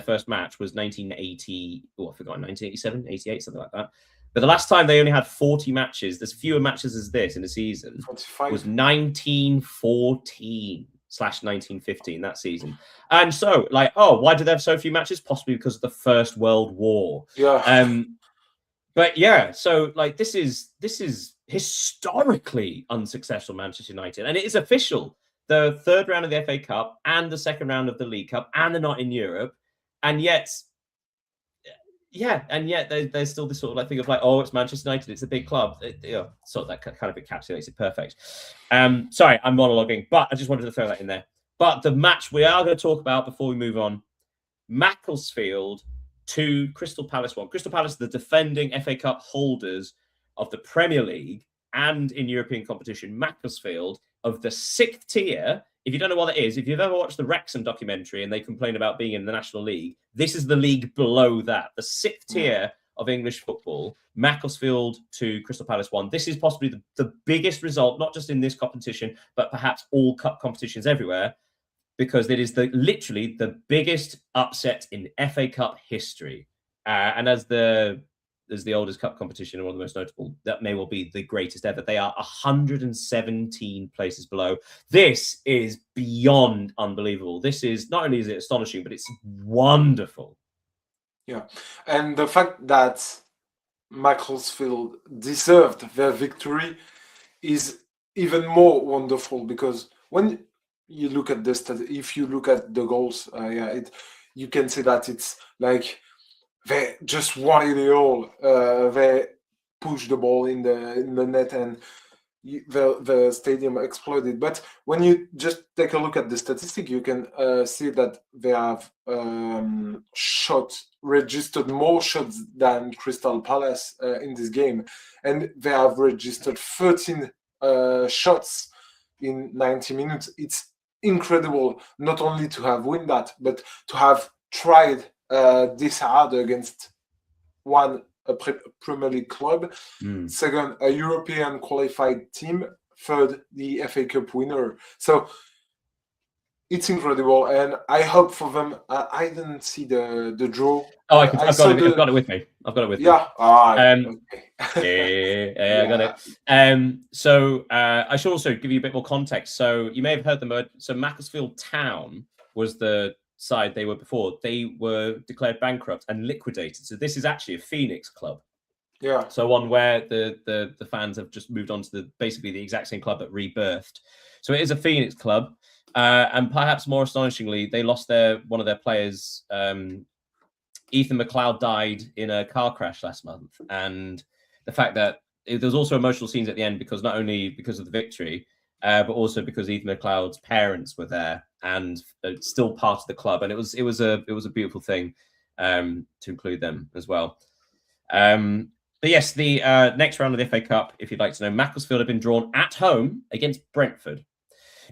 first match was 1980. Oh, I forgot, 1987, 88, something like that. But the last time they only had 40 matches, there's fewer matches as this in a season, 45. was 1914/1915, that season. And so, like, why do they have so few matches? Possibly because of the First World War. Yeah. But yeah, so like this is historically unsuccessful Manchester United, and it is official. The third round of the FA Cup and the second round of the League Cup, and they're not in Europe, and yet there's still this sort of like thing of like, it's Manchester United, it's a big club. Sort of that kind of encapsulates it perfect. Sorry, I'm monologuing, but I just wanted to throw that in there. But the match we are going to talk about before we move on, Macclesfield 2, Crystal Palace 1. Crystal Palace, the defending FA Cup holders of the Premier League and in European competition. Macclesfield of the 6th tier. If you don't know what that is, if you've ever watched the Wrexham documentary and they complain about being in the National League, this is the league below that, the 6th tier of English football. Macclesfield 2, Crystal Palace 1. This is possibly the biggest result, not just in this competition, but perhaps all cup competitions everywhere, because it is literally the biggest upset in FA Cup history. And as the oldest cup competition and one of the most notable, that may well be the greatest ever. They are 117 places below. This is beyond unbelievable. This is not only is it astonishing, but it's wonderful. Yeah, and the fact that Macclesfield deserved their victory is even more wonderful, because when you look at if you look at the goals, you can see that it's like they just wanted it all. They pushed the ball in the net, and the stadium exploded. But when you just take a look at the statistic, you can see that they have registered more shots than Crystal Palace in this game, and they have registered 13 shots in 90 minutes. It's incredible not only to have won that, but to have tried this hard against a Premier League club, second, a European qualified team, third, the FA Cup winner. So it's incredible, and I hope for them. I didn't see the draw. I've got it with me. I've got it with me. Yeah. Okay. I got it. So I should also give you a bit more context. So you may have heard so Macclesfield Town was the side they were before. They were declared bankrupt and liquidated. So this is actually a Phoenix club. Yeah. So one where the fans have just moved on to basically the exact same club but rebirthed. So it is a Phoenix club. And perhaps more astonishingly, they lost one of their players. Ethan McLeod died in a car crash last month, and the fact that there was also emotional scenes at the end, because not only because of the victory, but also because Ethan McLeod's parents were there and still part of the club, and it was a beautiful thing to include them as well. But yes, the next round of the FA Cup, if you'd like to know, Macclesfield have been drawn at home against Brentford.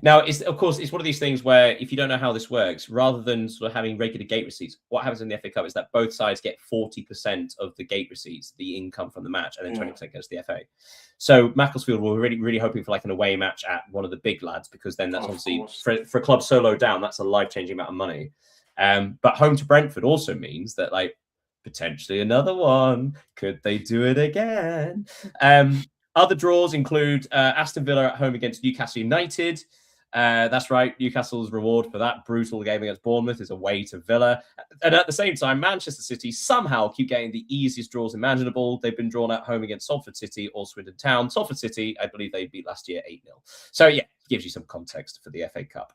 Now, it's one of these things where if you don't know how this works, rather than sort of having regular gate receipts, what happens in the FA Cup is that both sides get 40% of the gate receipts, the income from the match, and then 20% goes to the FA. So Macclesfield were really, really hoping for like an away match at one of the big lads, because then that's obviously for a club so low down, that's a life-changing amount of money. But home to Brentford also means that like potentially another one. Could they do it again? Other draws include Aston Villa at home against Newcastle United. That's right. Newcastle's reward for that brutal game against Bournemouth is away to Villa. And at the same time, Manchester City somehow keep getting the easiest draws imaginable. They've been drawn at home against Salford City or Swindon Town. Salford City, I believe they beat last year 8-0. So yeah, gives you some context for the FA Cup.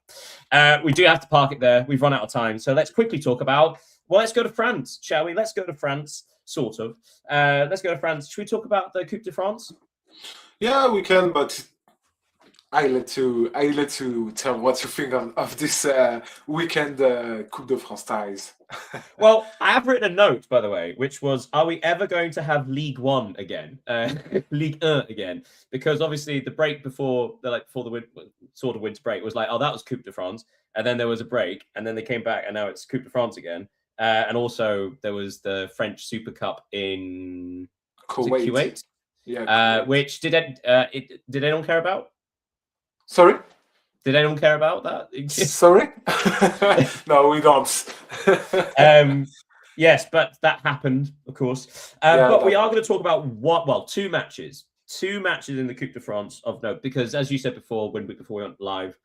We do have to park it there. We've run out of time. So let's quickly talk about, well, let's go to France, shall we? Let's go to France, sort of. Let's go to France. Should we talk about the Coupe de France? Yeah, we can, but I let you tell what you think of this weekend Coupe de France ties. Well, I have written a note, by the way, which was, are we ever going to have League One again? League 1 again? Because obviously the break before the sort of winter break was like, oh, that was Coupe de France. And then there was a break, and then they came back, and now it's Coupe de France again. And also there was the French Super Cup in Kuwait. Yeah, which did anyone care about? Sorry? Did anyone care about that? Sorry? No, we don't. Yes, but that happened, of course. But we are going to talk about two matches in the Coupe de France of note, because as you said before, before we went live,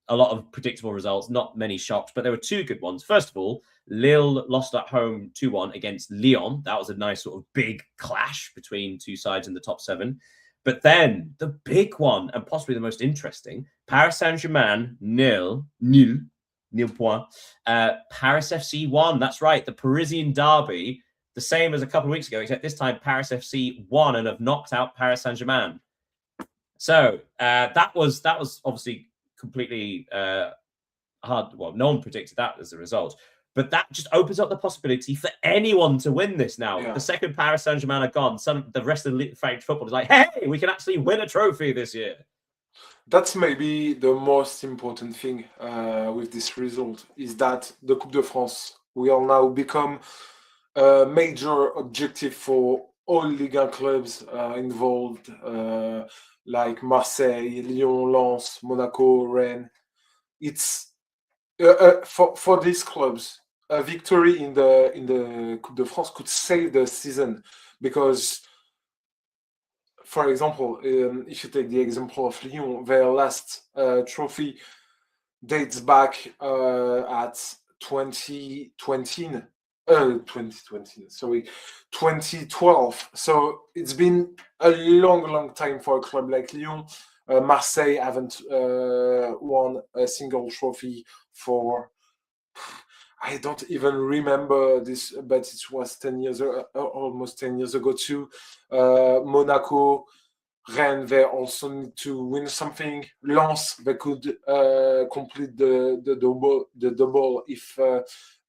a lot of predictable results, not many shocks, but there were two good ones. First of all, Lille lost at home 2-1 against Lyon. That was a nice sort of big clash between two sides in the top 7. But then the big one, and possibly the most interesting, Paris Saint-Germain nil point. Paris FC 1. That's right, the Parisian derby, the same as a couple of weeks ago, except this time Paris FC won and have knocked out Paris Saint-Germain. So that was obviously completely hard. Well, no one predicted that as a result. But that just opens up the possibility for anyone to win this now. Yeah. The second Paris Saint-Germain are gone, the rest of the French football is like, hey, we can actually win a trophy this year. That's maybe the most important thing with this result, is that the Coupe de France will now become a major objective for all Ligue 1 clubs involved, like Marseille, Lyon, Lens, Monaco, Rennes. It's for these clubs, a victory in the Coupe de France could save the season, because, for example, if you take the example of Lyon, their last trophy dates back at 2012. So it's been a long time for a club like Lyon. Marseille haven't won a single trophy for, I don't even remember this, but it was 10 years almost 10 years ago too. Monaco, Rennes, they also need to win something. Lens, they could complete the double if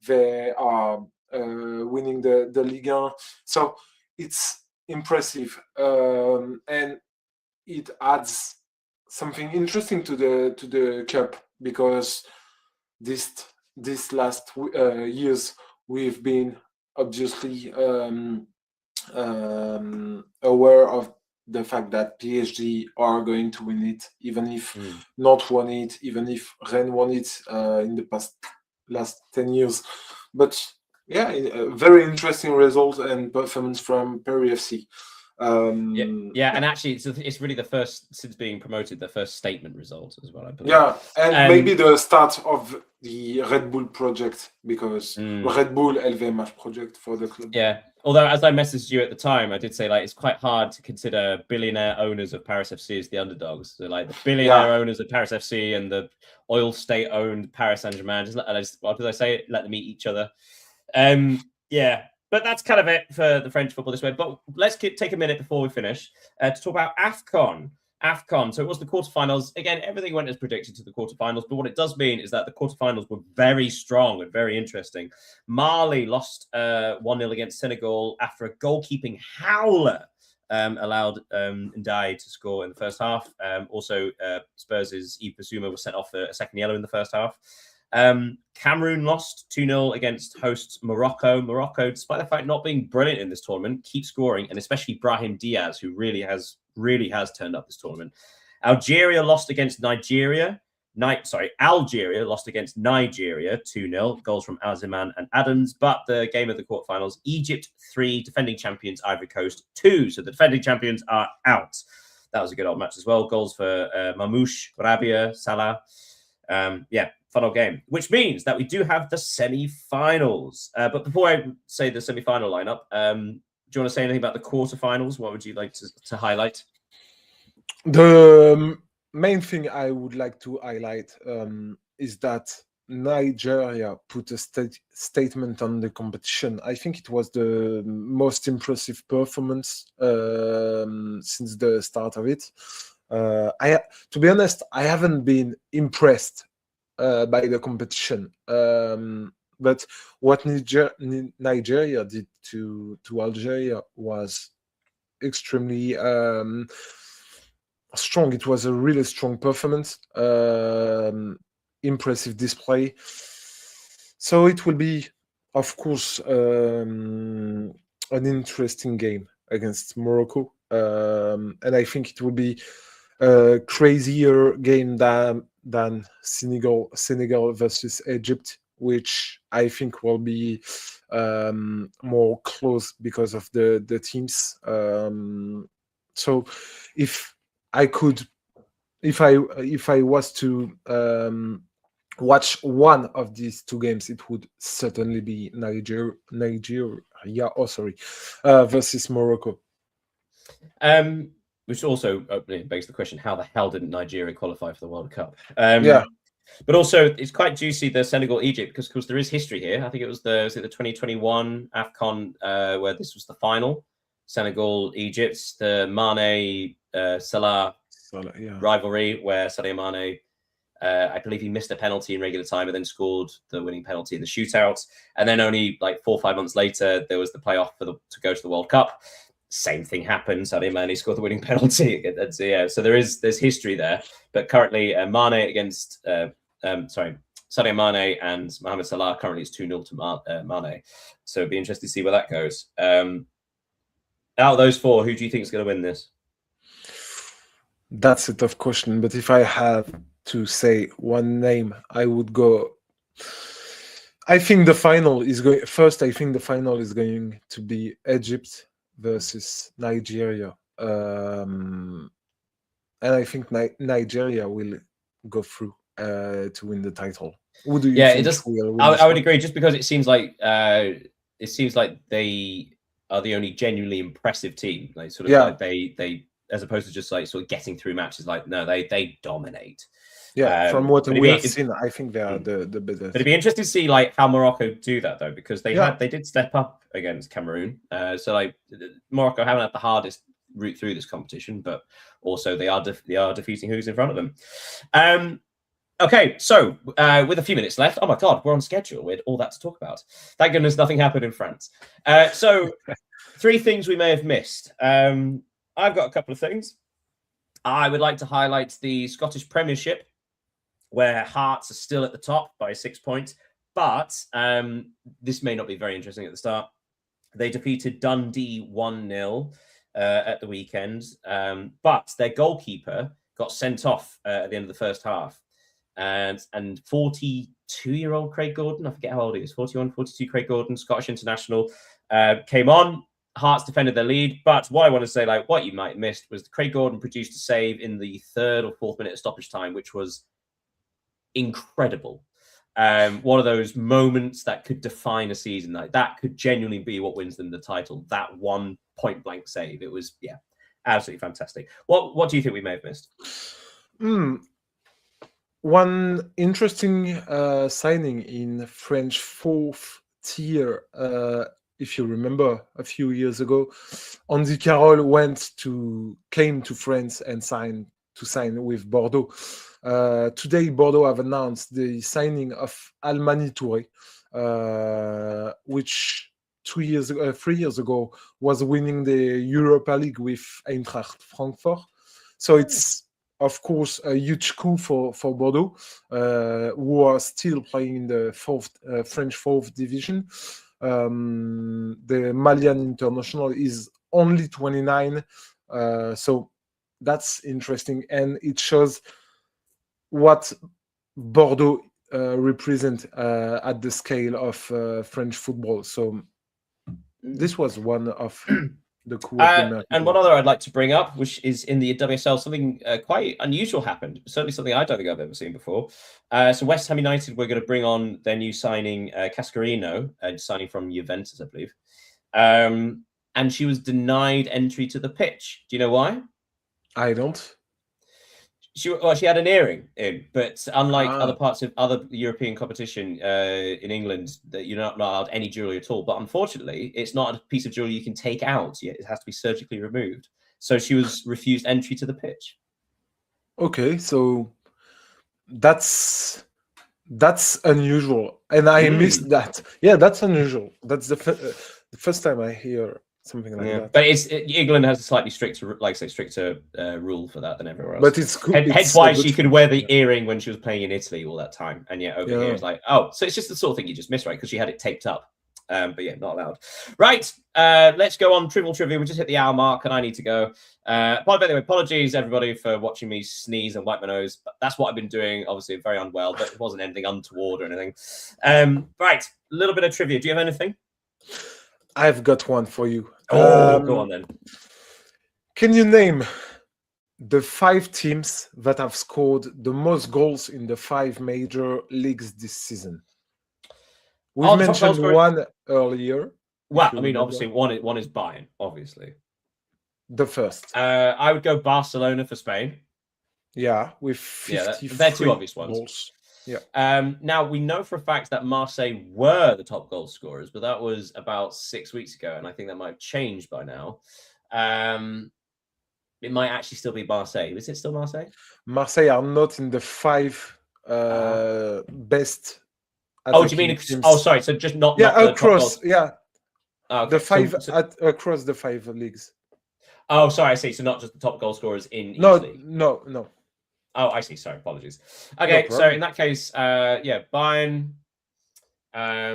they are winning the Ligue 1. So it's impressive, and it adds something interesting to the cup, because this last years we've been obviously aware of the fact that PSG are going to win it, even if not won it, even if Rennes won it in the last 10 years. But yeah, a very interesting result and performance from Paris FC. And actually it's really the first, since being promoted, the first statement result as well, I believe. Yeah, and maybe the start of the Red Bull project, because Red Bull LVMH project for the club. Yeah, although as I messaged you at the time, I did say, like, it's quite hard to consider billionaire owners of Paris FC as the underdogs. So like the billionaire owners of Paris FC and the oil state owned Paris Saint-Germain, what did I say? Let them eat each other. But that's kind of it for the French football this way. But let's take a minute before we finish to talk about AFCON. So it was the quarterfinals. Again, everything went as predicted to the quarterfinals. But what it does mean is that the quarterfinals were very strong and very interesting. Mali lost 1-0 against Senegal after a goalkeeping howler allowed Ndiaye to score in the first half. Also, Spurs' Yves Bissouma was sent off for a second yellow in the first half. Cameroon lost 2-0 against hosts Morocco. Morocco, despite the fact not being brilliant in this tournament, keeps scoring, and especially Brahim Diaz, who really has turned up this tournament. Algeria lost against Nigeria. Algeria lost against Nigeria 2-0. Goals from Aziman and Adams. But the game of the quarterfinals, Egypt 3, defending champions Ivory Coast 2. So the defending champions are out. That was a good old match as well. Goals for Mamouche, Rabia, Salah. Yeah, fun old game, which means that we do have the semi-finals. But before I say the semi-final lineup, do you want to say anything about the quarterfinals? What would you like to highlight? The main thing I would like to highlight is that Nigeria put a statement on the competition. I think it was the most impressive performance since the start of it. To be honest, I haven't been impressed by the competition. But what Nigeria did to Algeria was extremely strong. It was a really strong performance, impressive display. So it will be, of course, an interesting game against Morocco. And I think it will be a crazier game than Senegal versus Egypt, which I think will be more close because of the teams. So if I was to watch one of these two games, it would certainly be Nigeria versus Morocco. Which also begs the question: how the hell didn't Nigeria qualify for the World Cup? Yeah. But also, it's quite juicy, the Senegal-Egypt, because of course there is history here. I think it was the 2021 AFCON where this was the final. Senegal-Egypt, the Mane-Salah rivalry, where Sadio Mane, I believe he missed a penalty in regular time and then scored the winning penalty in the shootout. And then only like 4 or 5 months later, there was the playoff to go to the World Cup. Same thing happened. Sadio Mane scored the winning penalty. So there's history there. But currently, Mane against Sadio Mane and Mohamed Salah currently is 2-0 to Mane. So it'd be interesting to see where that goes. Out of those 4, who do you think is going to win this? That's a tough question. But if I have to say one name, I would go. I think the final is going. First, I think the final is going to be Egypt versus Nigeria, and I think Nigeria will go through to win the title. Who do you think? It does. I would agree, just because it seems like they are the only genuinely impressive team. Like like they as opposed to just like sort of getting through matches. Like no, they dominate. Yeah, from what we have seen, I think they are the best. But it'd be interesting to see like how Morocco do that though, because they did step up against Cameroon. So like Morocco haven't had the hardest route through this competition, but also they are defeating who's in front of them. Okay, so with a few minutes left, oh my God, we're on schedule. We had all that to talk about. Thank goodness nothing happened in France. So 3 things we may have missed. I've got a couple of things. I would like to highlight the Scottish Premiership, where Hearts are still at the top by 6 points. But this may not be very interesting at the start. They defeated Dundee 1-0 at the weekend. But their goalkeeper got sent off at the end of the first half. And 42-year-old Craig Gordon, I forget how old he is, 41, 42, Craig Gordon, Scottish international, came on. Hearts defended their lead, but what I want to say, like what you might have missed, was Craig Gordon produced a save in the 3rd or 4th minute of stoppage time, which was incredible. One of those moments that could define a season. Like that could genuinely be what wins them the title. That one point blank save. It was absolutely fantastic. What do you think we may have missed? One interesting signing in French 4th tier. If you remember, a few years ago, Andy Carroll came to France and signed with Bordeaux. Today, Bordeaux have announced the signing of Almani Touré, which 3 years ago was winning the Europa League with Eintracht Frankfurt. So it's, of course, a huge coup for Bordeaux, who are still playing in the French 4th division. The Malian international is only 29, so that's interesting, and it shows what Bordeaux represent at the scale of French football. So this was one of The coup of the And Mercury. one other I'd like to bring up, which is in the WSL, something quite unusual happened. Certainly something I don't think I've ever seen before. So West Ham United were going to bring on their new signing, Cascarino, signing from Juventus, I believe. And she was denied entry to the pitch. Do you know why? I don't. She had an earring in, but unlike Ah. other parts of other European competition in England, that you're not allowed any jewelry at all. But unfortunately, it's not a piece of jewelry you can take out yet. It has to be surgically removed. So she was refused entry to the pitch. Okay, so that's unusual, and I missed that. Yeah, that's unusual. That's the first time I hear something like that. But England has a slightly stricter, stricter rule for that than everywhere else. But it's good. Hence why she could wear the earring when she was playing in Italy all that time, and yet over here it's like, oh, so it's just the sort of thing you just miss, right? Because she had it taped up. But yeah, not allowed. Right, let's go on Trivial Trivia. We just hit the hour mark, and I need to go. By the way, apologies everybody for watching me sneeze and wipe my nose. But that's what I've been doing. Obviously, very unwell, but it wasn't anything untoward or anything. Right, a little bit of trivia. Do you have anything? I've got one for you. Go on then. Can you name the 5 teams that have scored the most goals in the 5 major leagues this season? We've mentioned one earlier. Well, I mean, obviously, one is Bayern, obviously. The first. I would go Barcelona for Spain. Yeah, with 53 they're 2 obvious ones. Goals. Yeah. Now, we know for a fact that Marseille were the top goal scorers, but that was about 6 weeks ago, and I think that might have changed by now. It might actually still be Marseille. Is it still Marseille? Marseille are not in the 5 best. Oh, do you mean? Sorry. So just not. Yeah, not across. Yeah. Okay. The 5 across the 5 leagues. Oh, sorry. I see. So not just the top goal scorers in each league. No. Oh, I see. Sorry, apologies. Okay, No so in that case, yeah, Bayern. I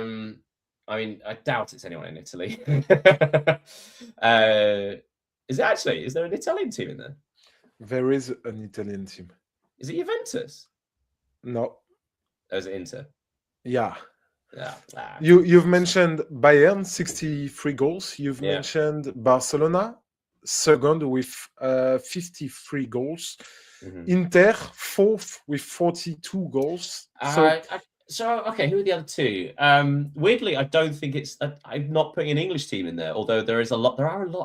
mean, I doubt it's anyone in Italy. Is it actually? Is there an Italian team in there? There is an Italian team. Is it Juventus? No. Or is it Inter? Yeah. Yeah. You've mentioned Bayern, 63 goals. You've mentioned Barcelona, second with 53 goals. Mm-hmm. Inter, 4th with 42 goals. So okay, who are the other 2? Weirdly, I don't think it's. I'm not putting an English team in there, although there are a lot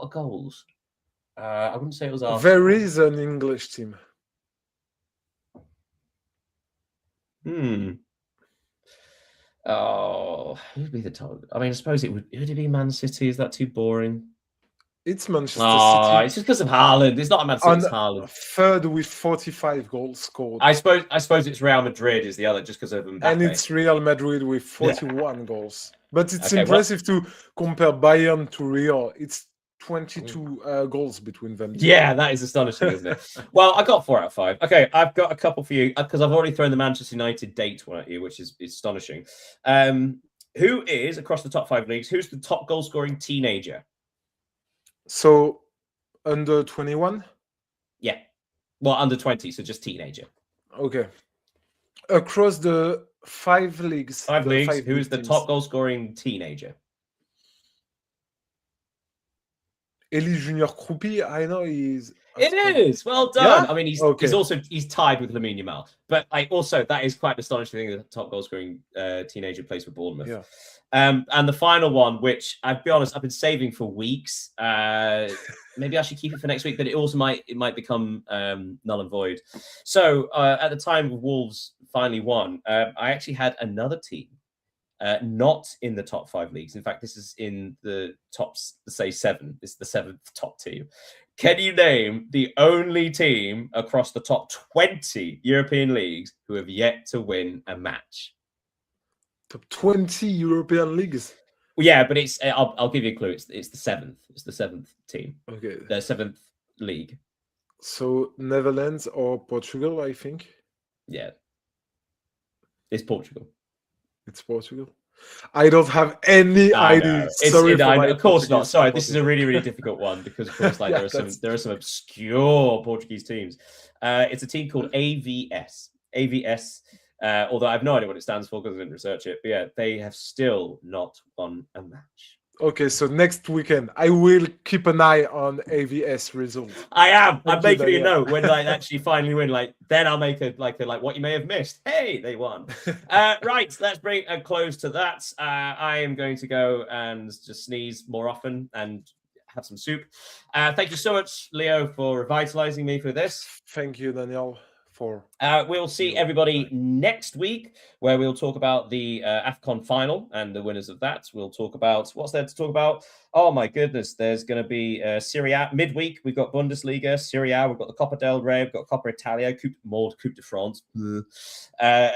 of goals. I wouldn't say it was Arsenal. There is an English team. Oh, who'd be the top? I mean, I suppose would it be Man City? Is that too boring? It's Manchester City. It's just because of Haaland. It's not a Man City, it's Haaland. 3rd with 45 goals scored. I suppose it's Real Madrid is the other, just because of Mbappe. And it's Real Madrid with 41 goals. But it's impressive to compare Bayern to Real. It's 22 goals between them. Yeah, that is astonishing, isn't it? Well, I got 4 out of 5. Okay, I've got a couple for you because I've already thrown the Manchester United date one at you, which is astonishing. Who is, across the top 5 leagues, who's the top goal scoring teenager? So, under 21? Yeah. Well, under 20, so just teenager. Okay. Across the 5 leagues. Who is the top goal scoring teenager? Elie Junior Kroupi, I know he's. It is well done. Yeah? I mean, he's tied with Lamine Yamal, but that is quite an astonishing thing that the top goal scoring teenager plays for Bournemouth. Yeah. And the final one, which I'll be honest, I've been saving for weeks. Maybe I should keep it for next week, but it also might become null and void. So at the time Wolves finally won, I actually had another team. Not in the top 5 leagues. In fact, this is in the top, say, 7. This is the 7th top team. Can you name the only team across the top 20 European leagues who have yet to win a match? Top 20 European leagues? Well, yeah, but it's. I'll give you a clue. It's the 7th. It's the 7th team. Okay. The 7th league. So Netherlands or Portugal, I think. Yeah. It's Portugal. It's Portugal. I don't have any idea. Sorry, of course not. Sorry, this is a really, really difficult one because, of course, there are some obscure Portuguese teams. It's a team called AVS. AVS. Although I have no idea what it stands for because I didn't research it. But yeah, they have still not won a match. Okay, so next weekend I will keep an eye on AVS results. I am. I'm Thank you, making a Daniel. note when I actually finally win. Like then I'll make a like what you may have missed. Hey, they won. Right, let's bring a close to that. I am going to go and just sneeze more often and have some soup. Thank you so much, Leo, for revitalizing me for this. Thank you, Daniel, for. We'll see everybody next week, where we'll talk about the AFCON final and the winners of that. We'll talk about what's there to talk about. Oh my goodness, there's going to be Serie A midweek. We've got Bundesliga, Serie A. We've got the Coppa del Rey. We've got Coppa Italia, Coupe de France, and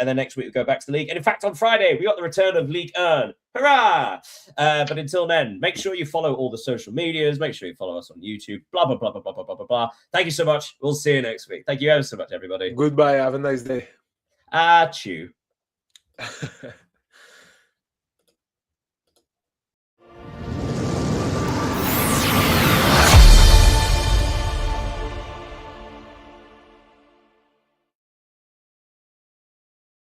then next week we go back to the league. And in fact, on Friday we got the return of Ligue 1. Hurrah! But until then, make sure you follow all the social medias. Make sure you follow us on YouTube. Blah blah blah blah blah blah blah blah. Thank you so much. We'll see you next week. Thank you ever so much, everybody. Goodbye. Have a nice day. Achoo.